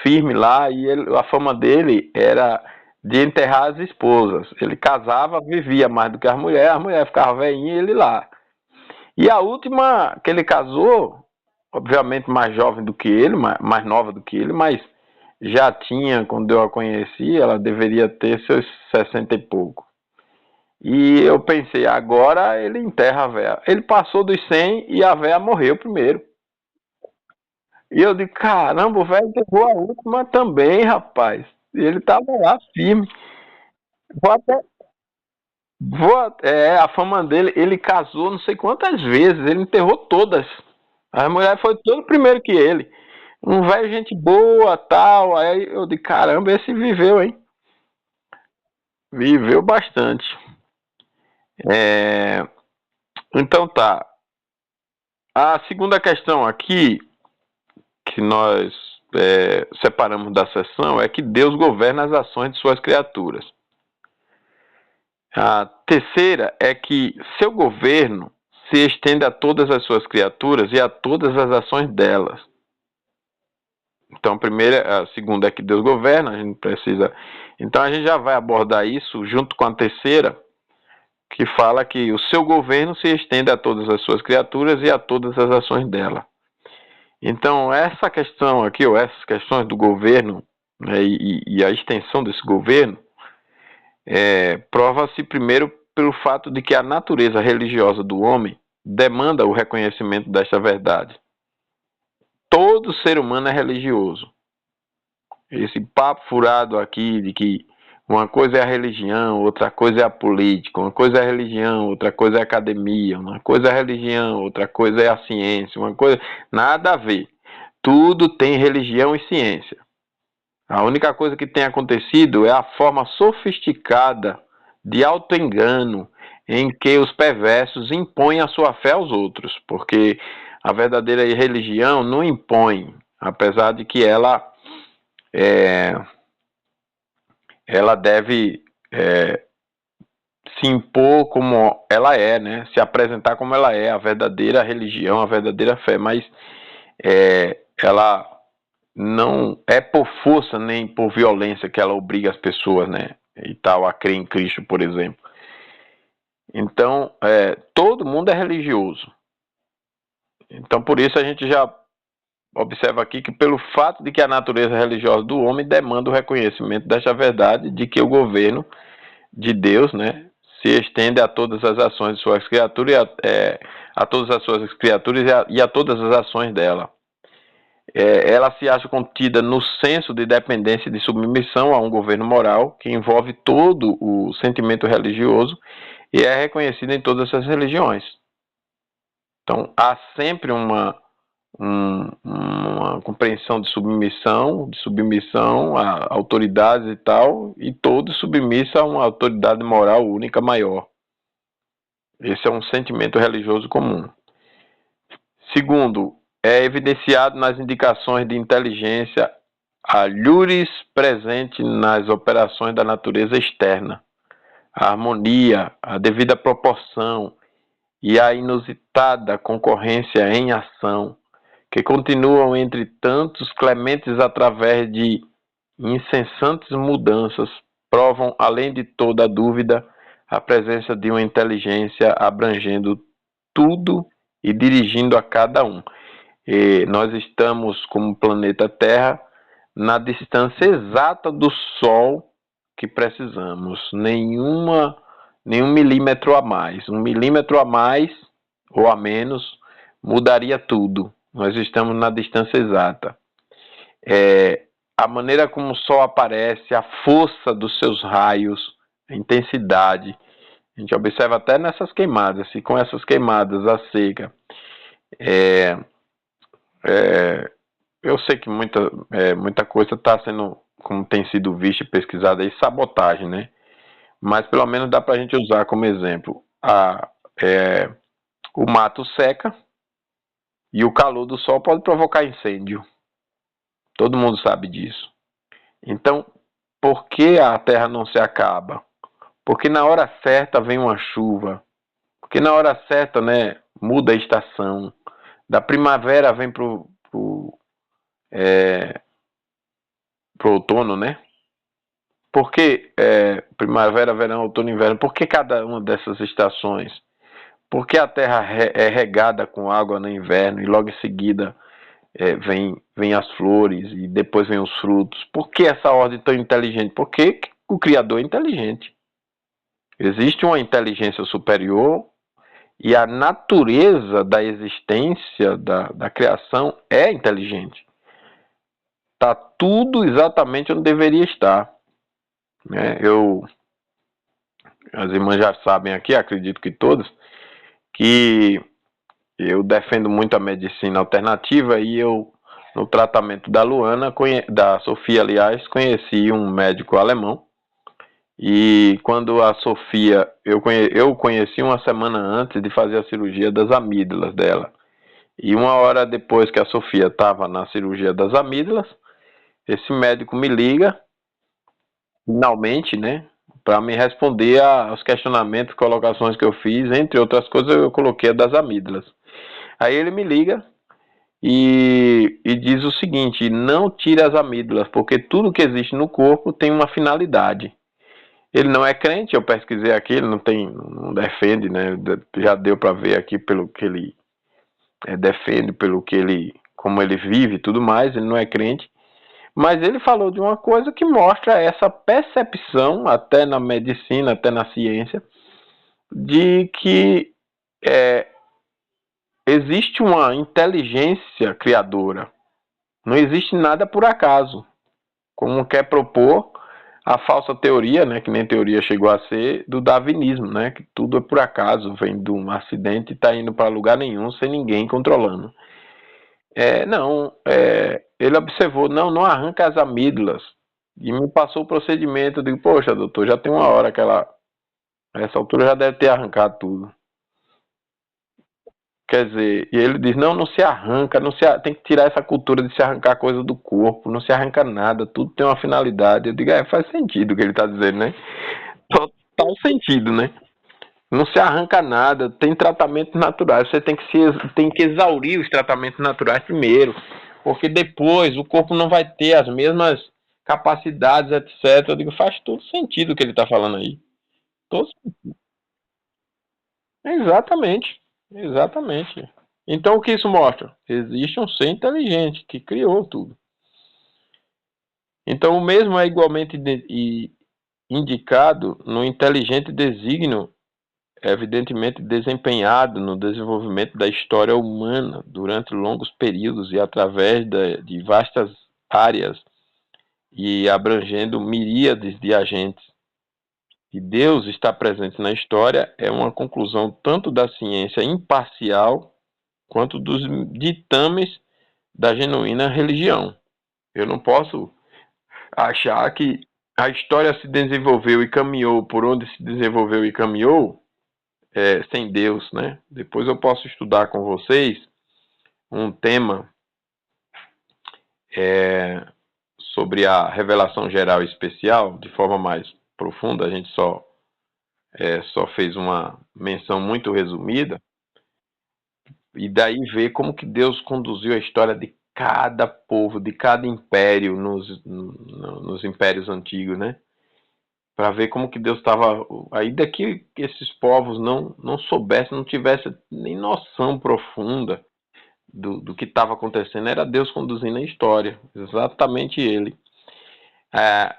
firme lá, e a fama dele era de enterrar as esposas. Ele casava, vivia mais do que as mulheres ficavam velhinhas e ele lá. E a última que ele casou, obviamente mais jovem do que ele, mais nova do que ele, mas já tinha, quando eu a conheci, ela deveria ter seus 60 e pouco. E eu pensei, agora ele enterra a véia. Ele passou dos 100 e a véia morreu primeiro. E eu digo, caramba, o velho enterrou a última também, rapaz. E ele tava lá firme. Vou até, a fama dele, ele casou não sei quantas vezes, ele enterrou todas. A mulher foi todo primeiro que ele. Um velho, gente boa, tal. Aí eu digo, caramba, esse viveu, hein? Viveu bastante. É, então tá. A segunda questão aqui, que nós separamos da sessão, é que Deus governa as ações de suas criaturas. A terceira é que seu governo se estende a todas as suas criaturas e a todas as ações delas. Então, a segunda é que Deus governa, a gente precisa. Então, a gente já vai abordar isso junto com a terceira, que fala que o seu governo se estende a todas as suas criaturas e a todas as ações dela. Então, essa questão aqui, ou essas questões do governo, né, e a extensão desse governo, prova-se primeiro pelo fato de que a natureza religiosa do homem demanda o reconhecimento desta verdade. Todo ser humano é religioso. Esse papo furado aqui de que uma coisa é a religião, outra coisa é a política, uma coisa é a religião, outra coisa é a academia, uma coisa é a religião, outra coisa é a ciência, uma coisa. Nada a ver. Tudo tem religião e ciência. A única coisa que tem acontecido é a forma sofisticada de auto-engano em que os perversos impõem a sua fé aos outros, porque a verdadeira religião não impõe, apesar de que ela deve se impor como ela é, né? Se apresentar como ela é, a verdadeira religião, a verdadeira fé, mas ela não é por força nem por violência que ela obriga as pessoas, né? E tal, a crer em Cristo, por exemplo. Então, todo mundo é religioso. Então, por isso a gente já observa aqui que pelo fato de que a natureza religiosa do homem demanda o reconhecimento desta verdade de que o governo de Deus, né, se estende a todas as ações de suas criaturas, a todas as suas criaturas e a todas as ações dela. Ela se acha contida no senso de dependência e de submissão a um governo moral que envolve todo o sentimento religioso e é reconhecida em todas as religiões. Então, há sempre uma compreensão de submissão a autoridades e tal, e todos submissos a uma autoridade moral única maior. Esse é um sentimento religioso comum. Segundo, é evidenciado nas indicações de inteligência a lures presente nas operações da natureza externa, a harmonia, a devida proporção e a inusitada concorrência em ação, que continuam entre tantos clementes através de incessantes mudanças, provam, além de toda dúvida, a presença de uma inteligência abrangendo tudo e dirigindo a cada um. E nós estamos, como planeta Terra, na distância exata do Sol que precisamos. Nenhum milímetro a mais. 1 milímetro a mais ou a menos mudaria tudo. Nós estamos na distância exata. A maneira como o Sol aparece, a força dos seus raios, a intensidade. A gente observa até nessas queimadas. E com essas queimadas, a seca, eu sei que muita coisa está sendo, como tem sido vista e pesquisada aí, sabotagem, né? Mas pelo menos dá para a gente usar como exemplo. O mato seca e o calor do sol pode provocar incêndio. Todo mundo sabe disso. Então, por que a terra não se acaba? Porque na hora certa vem uma chuva. Porque na hora certa, né, muda a estação. Da primavera vem pro outono, né? Por que primavera, verão, outono e inverno? Por que cada uma dessas estações? Por que a terra é regada com água no inverno e logo em seguida vem as flores e depois vem os frutos? Por que essa ordem tão inteligente? Porque o Criador é inteligente. Existe uma inteligência superior e a natureza da existência, da criação é inteligente. Está tudo exatamente onde deveria estar. As irmãs já sabem aqui, acredito que todas, que eu defendo muito a medicina alternativa e eu, no tratamento da Luana, da Sofia, aliás, conheci um médico alemão. E quando a Sofia, eu conheci uma semana antes de fazer a cirurgia das amígdalas dela. E 1 hora depois que a Sofia estava na cirurgia das amígdalas, esse médico me liga, finalmente, né, para me responder aos questionamentos, colocações que eu fiz, entre outras coisas eu coloquei a das amígdalas. Aí ele me liga e diz o seguinte: não tire as amígdalas, porque tudo que existe no corpo tem uma finalidade. Ele não é crente, eu pesquisei aqui, ele não defende, né? Já deu para ver aqui pelo que ele defende, como ele vive e tudo mais, ele não é crente. Mas ele falou de uma coisa que mostra essa percepção, até na medicina, até na ciência, de que existe uma inteligência criadora. Não existe nada por acaso. Como quer propor a falsa teoria, né, que nem teoria chegou a ser, do darwinismo, né, que tudo é por acaso, vem de um acidente e está indo para lugar nenhum sem ninguém controlando. Ele observou, não arranca as amígdalas, e me passou o procedimento. Eu digo, poxa, doutor, já tem 1 hora que ela A essa altura já deve ter arrancado tudo. Quer dizer, e ele diz, não, não se arranca, não se, tem que tirar essa cultura de se arrancar coisa do corpo, não se arranca nada, tudo tem uma finalidade. Eu digo, faz sentido o que ele está dizendo, né? Total sentido, né? Não se arranca nada, tem tratamentos naturais, você tem que exaurir os tratamentos naturais primeiro, porque depois o corpo não vai ter as mesmas capacidades, etc. Eu digo, faz todo sentido o que ele está falando aí. Todo... Exatamente, exatamente. Então o que isso mostra? Existe um ser inteligente que criou tudo. Então o mesmo é igualmente indicado no inteligente desígnio, evidentemente desempenhado no desenvolvimento da história humana durante longos períodos e através de vastas áreas e abrangendo miríades de agentes. E Deus está presente na história é uma conclusão tanto da ciência imparcial quanto dos ditames da genuína religião. Eu não posso achar que a história se desenvolveu e caminhou por onde se desenvolveu e caminhou sem Deus, né? Depois eu posso estudar com vocês um tema é, sobre a revelação geral e especial, de forma mais profunda, a gente só fez uma menção muito resumida, e daí ver como que Deus conduziu a história de cada povo, de cada império nos impérios antigos, né? Para ver como que Deus estava. Ainda que esses povos não soubessem, não tivessem nem noção profunda do que estava acontecendo, era Deus conduzindo a história, exatamente ele.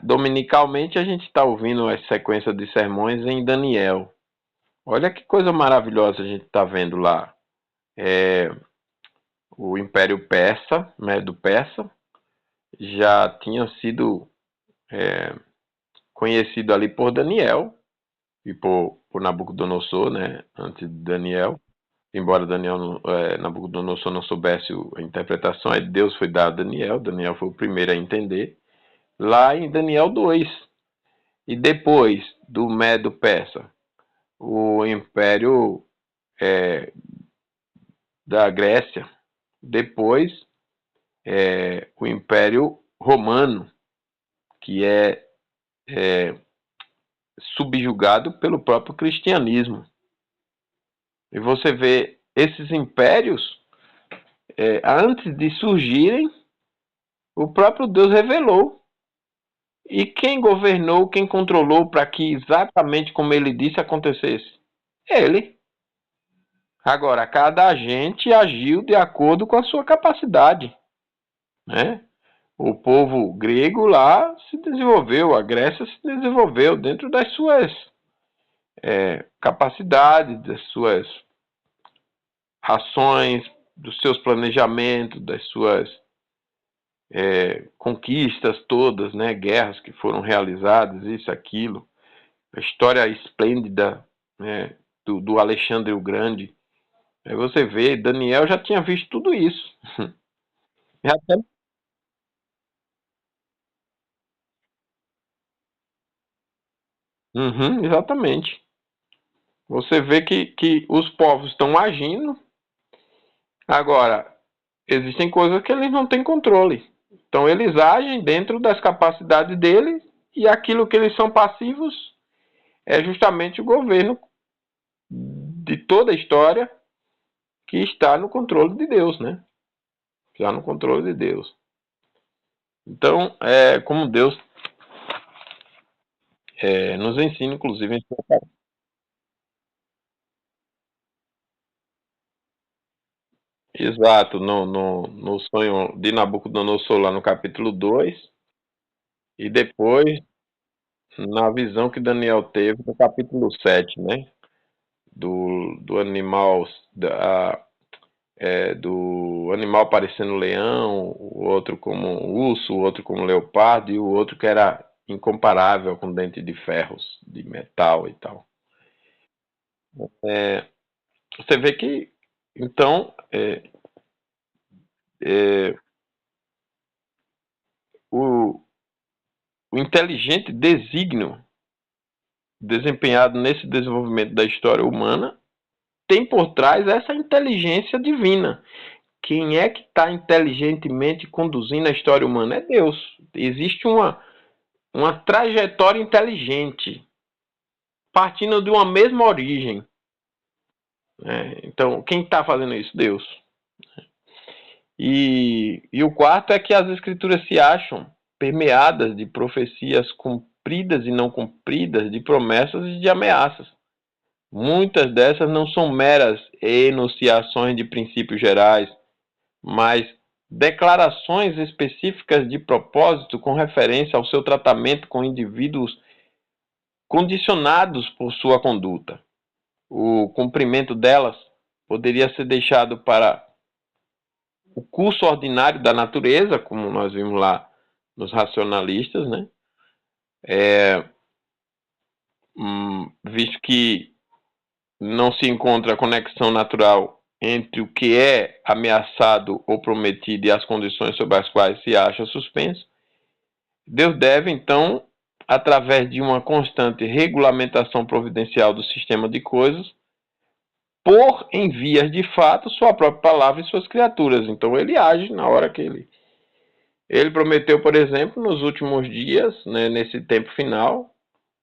Dominicalmente a gente está ouvindo a sequência de sermões em Daniel. Olha que coisa maravilhosa a gente está vendo lá. É, o Império Persa, Medo-Persa, já tinha sido é, conhecido ali por Daniel e por Nabucodonosor, né, antes de Daniel. Embora Nabucodonosor não soubesse a interpretação, Deus foi dar a Daniel, Daniel foi o primeiro a entender, lá em Daniel 2. E depois do Medo-Persa, o Império da Grécia, depois o Império Romano, que é subjugado pelo próprio cristianismo. E você vê esses impérios, antes de surgirem, o próprio Deus revelou. E quem governou, quem controlou para que exatamente como ele disse acontecesse? Ele. Agora, cada agente agiu de acordo com a sua capacidade, né? O povo grego lá se desenvolveu, a Grécia se desenvolveu dentro das suas capacidades, das suas ações, dos seus planejamentos, das suas conquistas todas, né? Guerras que foram realizadas, isso, aquilo. A história esplêndida, né? do Alexandre o Grande. Aí você vê, Daniel já tinha visto tudo isso. Já até... Uhum, exatamente. Você vê que os povos estão agindo. Agora, existem coisas que eles não têm controle. Então, eles agem dentro das capacidades deles e aquilo que eles são passivos é justamente o governo de toda a história que está no controle de Deus, né? Está no controle de Deus. Então, como Deus nos ensina, inclusive, em sua palavra. Exato, no sonho de Nabucodonosor, lá no capítulo 2, e depois na visão que Daniel teve no capítulo 7, né? Do animal, do animal parecendo leão, o outro como um urso, o outro como um leopardo, e o outro que era incomparável com dente de ferros, de metal e tal. É, você vê que, então, é, o, o inteligente desígnio desempenhado nesse desenvolvimento da história humana tem por trás essa inteligência divina. Quem é que está inteligentemente conduzindo a história humana? É Deus. Existe uma trajetória inteligente, partindo de uma mesma origem. Então, quem está fazendo isso? Deus. E o quarto é que as escrituras se acham permeadas de profecias cumpridas e não cumpridas, de promessas e de ameaças. Muitas dessas não são meras enunciações de princípios gerais, mas declarações específicas de propósito com referência ao seu tratamento com indivíduos condicionados por sua conduta. O cumprimento delas poderia ser deixado para o curso ordinário da natureza, como nós vimos lá nos racionalistas, né? Visto que não se encontra conexão natural entre o que é ameaçado ou prometido e as condições sobre as quais se acha suspenso, Deus deve, então, através de uma constante regulamentação providencial do sistema de coisas, pôr em vias de fato sua própria palavra e suas criaturas. Então ele age na hora que ele prometeu, por exemplo, nos últimos dias, né, nesse tempo final,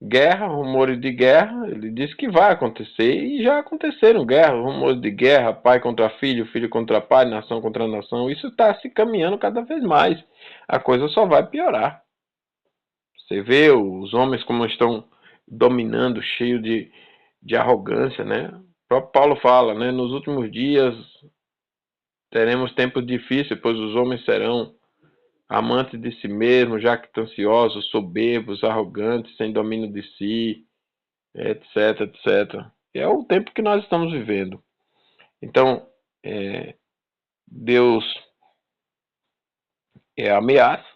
guerra, rumores de guerra. Ele disse que vai acontecer e já aconteceram guerras, rumores de guerra, pai contra filho, filho contra pai, nação contra nação. Isso está se caminhando cada vez mais. A coisa só vai piorar. Você vê os homens como estão dominando, cheio de arrogância, né? O próprio Paulo fala, né? Nos últimos dias teremos tempos difíceis, pois os homens serão amantes de si mesmos, jactanciosos, soberbos, arrogantes, sem domínio de si, etc, etc. É o tempo que nós estamos vivendo. Então, Deus é a ameaça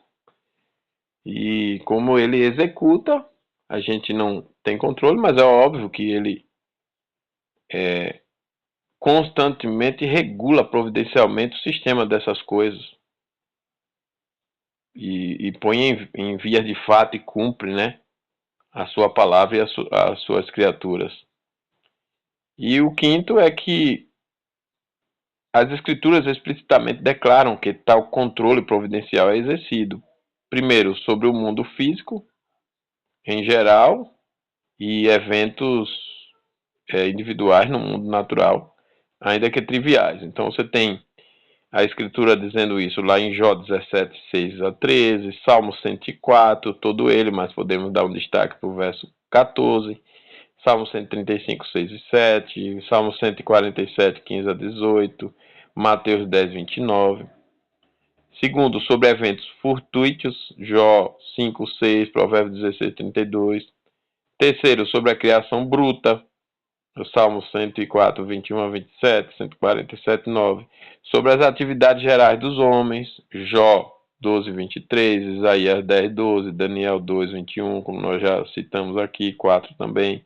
e como ele executa, a gente não tem controle, mas é óbvio que ele constantemente regula providencialmente o sistema dessas coisas e põe em vias de fato e cumpre, né, a sua palavra e as suas criaturas. E o quinto é que as escrituras explicitamente declaram que tal controle providencial é exercido, primeiro, sobre o mundo físico em geral e eventos individuais no mundo natural, ainda que triviais. Então você tem a escritura dizendo isso lá em Jó 17, 6 a 13, Salmo 104, todo ele, mas podemos dar um destaque para o verso 14, Salmo 135, 6 e 7, Salmo 147, 15 a 18, Mateus 10, 29. Segundo, sobre eventos fortuitos, Jó 5, 6, Provérbios 16, 32. Terceiro, sobre a criação bruta, o Salmo 104, 21 a 27, 147, 9. Sobre as atividades gerais dos homens, Jó 12, 23, Isaías 10, 12, Daniel 2, 21, como nós já citamos aqui, 4 também.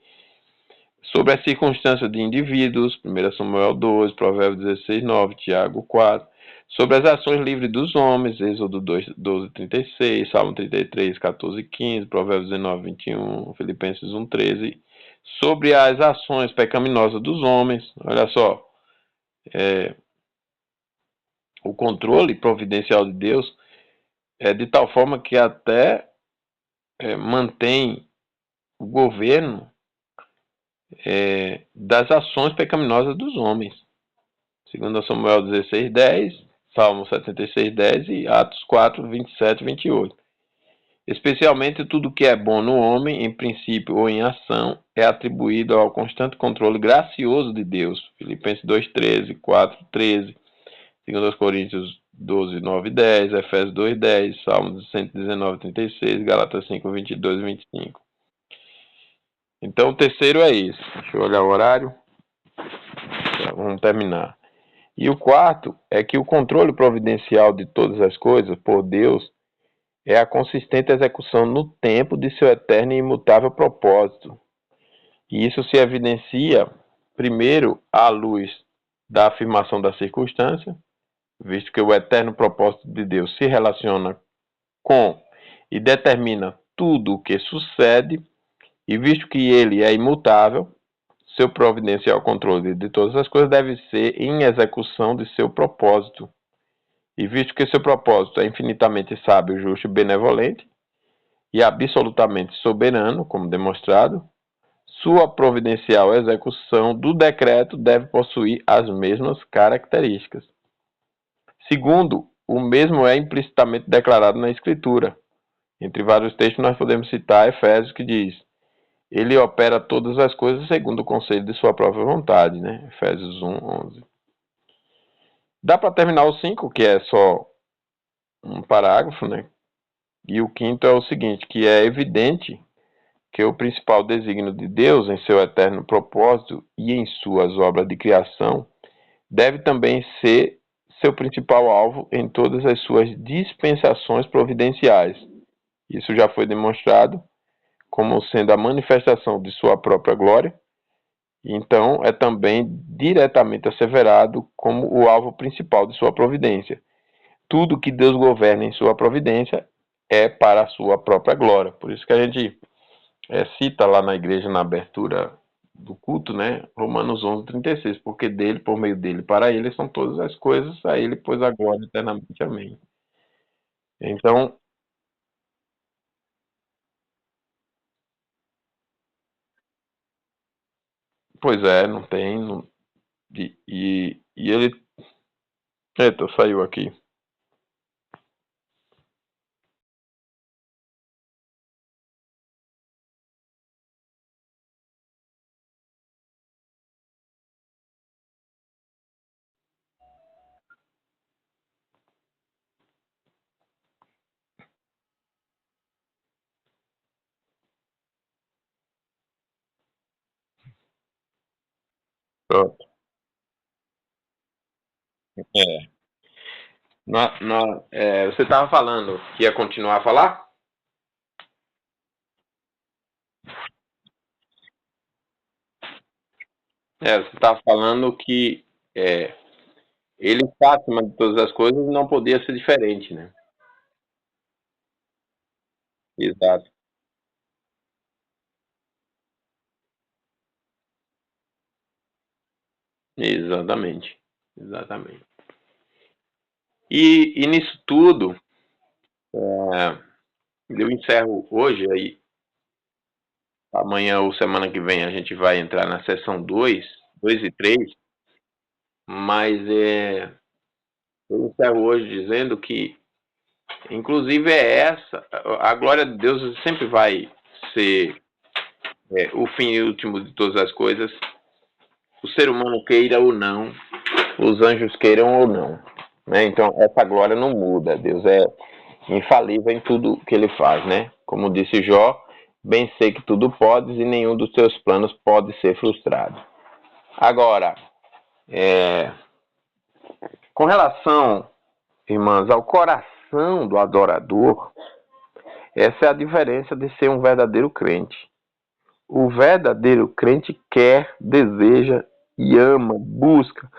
Sobre as circunstâncias de indivíduos, 1 Samuel 2, Provérbios 16, 9, Tiago 4. Sobre as ações livres dos homens, Êxodo 2, 12, 36, Salmo 33, 14, 15, Provérbios 19, 21, Filipenses 1, 13. Sobre as ações pecaminosas dos homens, olha só, o controle providencial de Deus é de tal forma que até mantém o governo das ações pecaminosas dos homens. 2 Samuel 16, 10, Salmo 76, 10 e Atos 4, 27 e 28. Especialmente tudo que é bom no homem, em princípio ou em ação, é atribuído ao constante controle gracioso de Deus. Filipenses 2, 13, 4, 13, 2 Coríntios 12, 9 e 10, Efésios 2, 10, Salmos 119, 36, Galatas 5, 22 e 25. Então o terceiro é esse. Deixa eu olhar o horário. Vamos terminar. E o quarto é que o controle providencial de todas as coisas por Deus é a consistente execução no tempo de seu eterno e imutável propósito. E isso se evidencia, primeiro, à luz da afirmação da circunstância, visto que o eterno propósito de Deus se relaciona com e determina tudo o que sucede E visto que ele é imutável, seu providencial controle de todas as coisas deve ser em execução de seu propósito. E visto que seu propósito é infinitamente sábio, justo e benevolente, e absolutamente soberano, como demonstrado, sua providencial execução do decreto deve possuir as mesmas características. Segundo, o mesmo é implicitamente declarado na Escritura. Entre vários textos, nós podemos citar Efésios, que diz: Ele opera todas as coisas segundo o conselho de sua própria vontade, né? Efésios 1:11. Dá para terminar o 5, que é só um parágrafo, né? E o quinto é o seguinte, que é evidente que o principal desígnio de Deus em seu eterno propósito e em suas obras de criação deve também ser seu principal alvo em todas as suas dispensações providenciais. Isso já foi demonstrado como sendo a manifestação de sua própria glória, então é também diretamente asseverado como o alvo principal de sua providência. Tudo que Deus governa em sua providência é para a sua própria glória. Por isso que a gente cita lá na igreja, na abertura do culto, né? Romanos 11:36, porque dele, por meio dele, para ele são todas as coisas, a ele pois a glória eternamente. Amém. Então, pois é, não tem, não, e ele, eita, saiu aqui. Pronto. É. Você estava falando que ia continuar a falar? Você estava falando que é, ele está acima de todas as coisas e não podia ser diferente, né? Exato. Exatamente. Exatamente. E nisso tudo, é, eu encerro hoje, aí amanhã ou semana que vem a gente vai entrar na sessão 2 e 3, mas eu encerro hoje dizendo que, inclusive, a glória de Deus sempre vai ser o fim último de todas as coisas, o ser humano queira ou não, os anjos queiram ou não. Né? Então, essa glória não muda, Deus é infalível em tudo que ele faz, né? Como disse Jó, bem sei que tudo podes e nenhum dos teus planos pode ser frustrado. Agora, é, com relação, irmãs, ao coração do adorador, essa é a diferença de ser um verdadeiro crente. O verdadeiro crente quer, deseja e ama, busca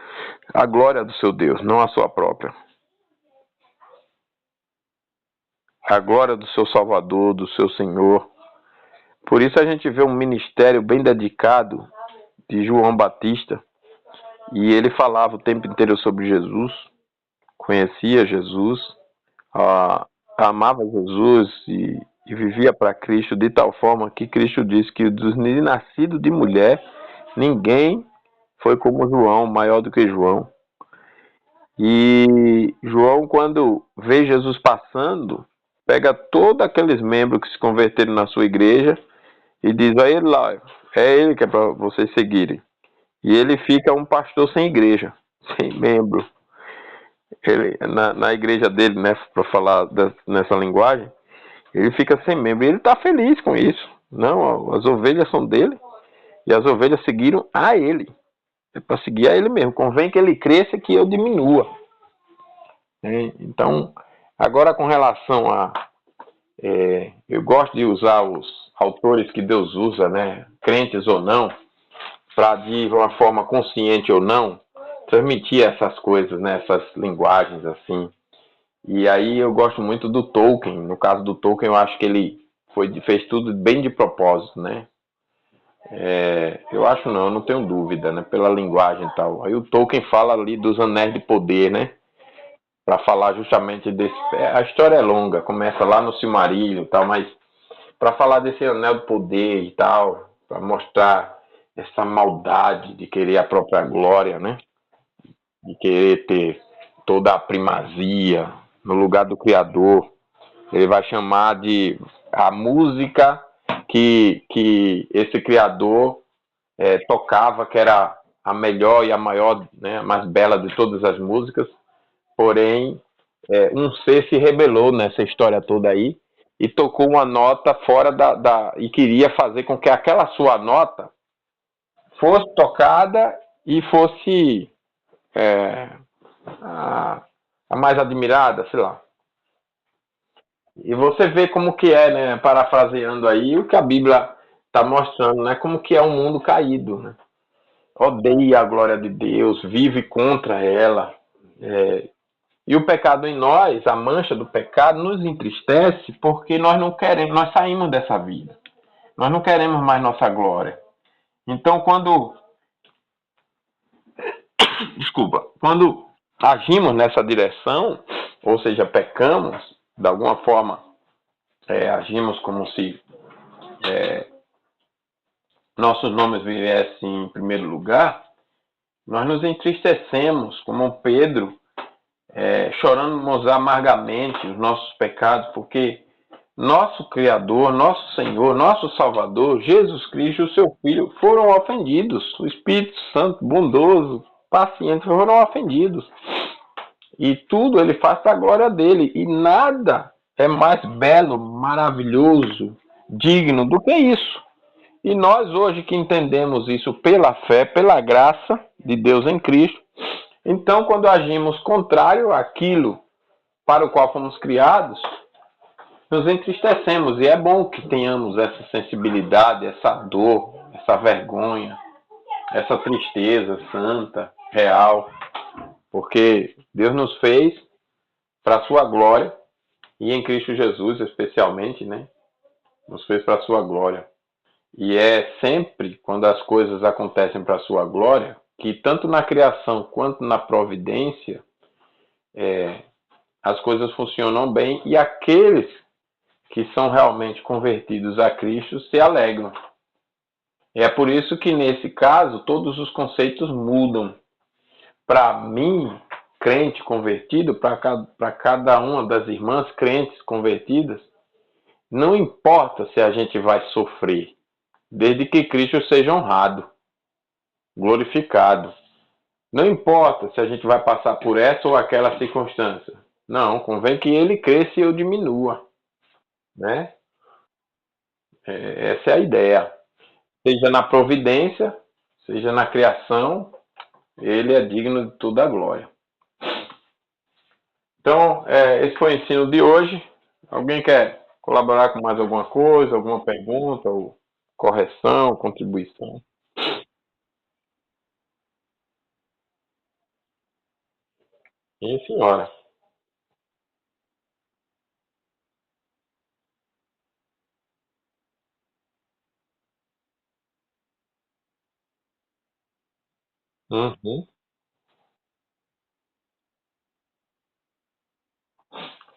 a glória do seu Deus, não a sua própria. A glória do seu Salvador, do seu Senhor. Por isso a gente vê um ministério bem dedicado de João Batista, e ele falava o tempo inteiro sobre Jesus, conhecia Jesus, ah, amava Jesus e vivia para Cristo de tal forma que Cristo disse que dos nascidos de mulher, ninguém foi como João, maior do que João. E João, quando vê Jesus passando, pega todos aqueles membros que se converteram na sua igreja e diz a ele lá, é ele que é para vocês seguirem. E ele fica um pastor sem igreja, sem membro. Ele, na igreja dele, né, para falar nessa linguagem, ele fica sem membro. E ele está feliz com isso. Não, as ovelhas são dele e as ovelhas seguiram a ele. É para seguir a ele mesmo. Convém que ele cresça e que eu diminua. Então, agora com relação a... eu gosto de usar os autores que Deus usa, né, crentes ou não, para de uma forma consciente ou não, transmitir essas coisas, né, essas linguagens assim. E aí eu gosto muito do Tolkien. No caso do Tolkien, eu acho que ele fez tudo bem de propósito, né? Eu acho não, eu não tenho dúvida, né? Pela linguagem e tal. Aí o Tolkien fala ali dos anéis de poder, né? Para falar justamente desse. A história é longa, começa lá no Silmarillion e tal, mas para falar desse anel de poder e tal, para mostrar essa maldade de querer a própria glória, né? De querer ter toda a primazia no lugar do Criador. Ele vai chamar de a música que esse Criador tocava, que era a melhor e a maior, né, a mais bela de todas as músicas. Porém, um ser se rebelou nessa história toda aí e tocou uma nota fora e queria fazer com que aquela sua nota fosse tocada e fosse é, a, a mais admirada, sei lá. E você vê como que é, né, parafraseando aí o que a Bíblia está mostrando, né, como que é um mundo caído, né? Odeia a glória de Deus, vive contra ela. E o pecado em nós, a mancha do pecado, nos entristece porque nós não queremos, nós saímos dessa vida. Nós não queremos mais nossa glória. Então, quando agimos nessa direção, ou seja, pecamos, de alguma forma, agimos como se nossos nomes viessem em primeiro lugar, nós nos entristecemos, como Pedro, choramos amargamente os nossos pecados, porque nosso Criador, nosso Senhor, nosso Salvador, Jesus Cristo, o seu Filho, foram ofendidos. O Espírito Santo, bondoso, paciente, foram ofendidos. E tudo ele faz para a glória dele. E nada é mais belo, maravilhoso, digno do que isso. E nós hoje que entendemos isso pela fé, pela graça de Deus em Cristo, então quando agimos contrário àquilo para o qual fomos criados, nos entristecemos. E é bom que tenhamos essa sensibilidade, essa dor, essa vergonha, essa tristeza santa, real, porque Deus nos fez para a sua glória e em Cristo Jesus especialmente, né? Nos fez para a sua glória. E é sempre quando as coisas acontecem para a sua glória que tanto na criação quanto na providência as coisas funcionam bem e aqueles que são realmente convertidos a Cristo se alegram. É por isso que, nesse caso, todos os conceitos mudam. Para mim, crente convertido, para cada uma das irmãs crentes convertidas, não importa se a gente vai sofrer, desde que Cristo seja honrado, glorificado. Não importa se a gente vai passar por essa ou aquela circunstância. Não, convém que ele cresça e eu diminua. Né? Essa é a ideia. Seja na providência, seja na criação, ele é digno de toda a glória. Então, esse foi o ensino de hoje. Alguém quer colaborar com mais alguma coisa, alguma pergunta, ou correção, contribuição? Sim, senhora. Uhum.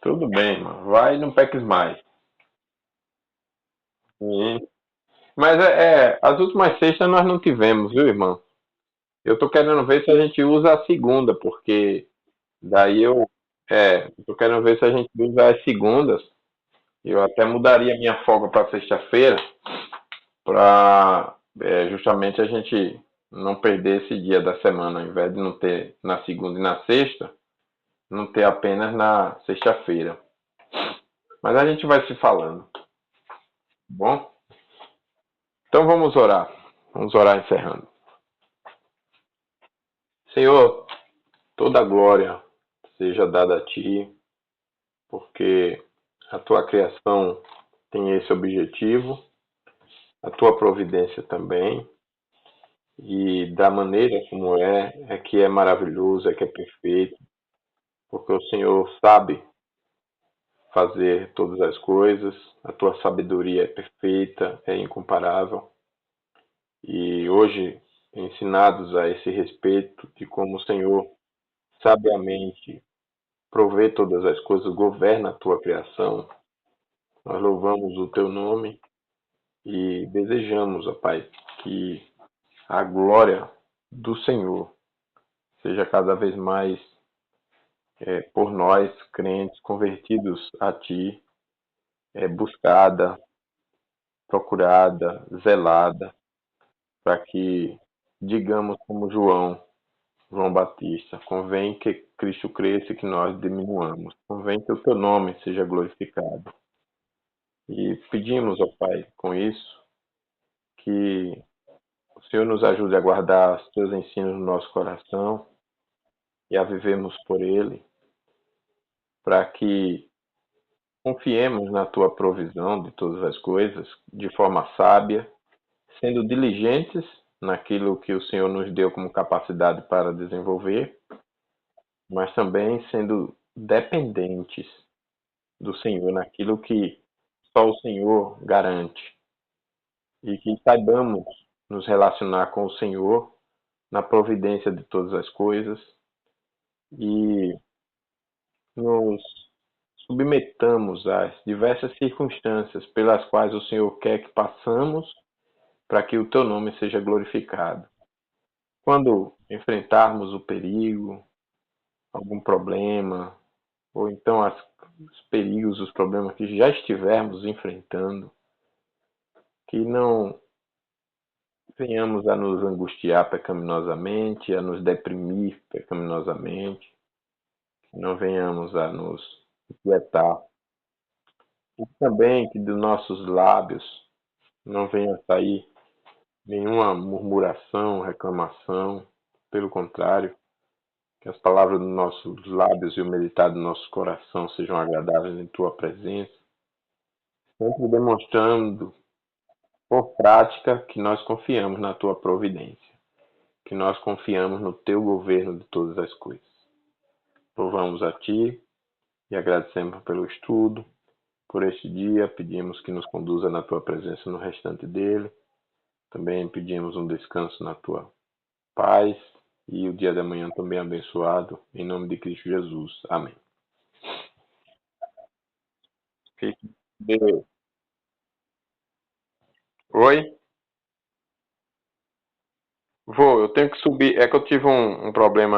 Tudo bem, mano. Vai e não peques mais. Sim. Mas as últimas sextas nós não tivemos, viu, irmão? Eu tô querendo ver se a gente usa a segunda, porque daí eu tô querendo ver se a gente usa as segundas. Eu até mudaria minha folga para sexta-feira, para justamente a gente não perder esse dia da semana, ao invés de não ter na segunda e na sexta, não ter apenas na sexta-feira. Mas a gente vai se falando, tá bom? Então vamos orar. Vamos orar encerrando. Senhor, toda a glória seja dada a Ti, porque a Tua criação tem esse objetivo, a Tua providência também, e da maneira como é que é maravilhoso, é que é perfeito, porque o Senhor sabe fazer todas as coisas, a Tua sabedoria é perfeita, é incomparável, E hoje, ensinados a esse respeito de como o Senhor sabiamente provê todas as coisas, governa a tua criação, nós louvamos o teu nome e desejamos, ó Pai, que a glória do Senhor seja cada vez mais por nós, crentes, convertidos a Ti, buscada, procurada, zelada, para que digamos como João Batista, convém que Cristo cresça e que nós diminuamos, convém que o Teu nome seja glorificado. E pedimos, ó Pai, com isso, que o Senhor nos ajude a guardar os Teus ensinos no nosso coração e a vivemos por Ele, para que confiemos na Tua provisão de todas as coisas de forma sábia, sendo diligentes naquilo que o Senhor nos deu como capacidade para desenvolver, mas também sendo dependentes do Senhor naquilo que só o Senhor garante e que saibamos nos relacionar com o Senhor na providência de todas as coisas e nos submetamos às diversas circunstâncias pelas quais o Senhor quer que passamos para que o teu nome seja glorificado. Quando enfrentarmos o perigo, algum problema, ou então os perigos, os problemas que já estivermos enfrentando, que não venhamos a nos angustiar pecaminosamente, a nos deprimir pecaminosamente, que não venhamos a nos inquietar. E também que dos nossos lábios não venha a sair nenhuma murmuração, reclamação, pelo contrário, que as palavras dos nossos lábios e o meditar do nosso coração sejam agradáveis em tua presença, sempre demonstrando por prática que nós confiamos na tua providência, que nós confiamos no teu governo de todas as coisas. Louvamos a ti e agradecemos pelo estudo, por este dia, pedimos que nos conduza na tua presença no restante dele. Também pedimos um descanso na tua paz e o dia da manhã também abençoado, em nome de Cristo Jesus. Amém. Oi? Vou, eu tenho que subir. É que eu tive um problema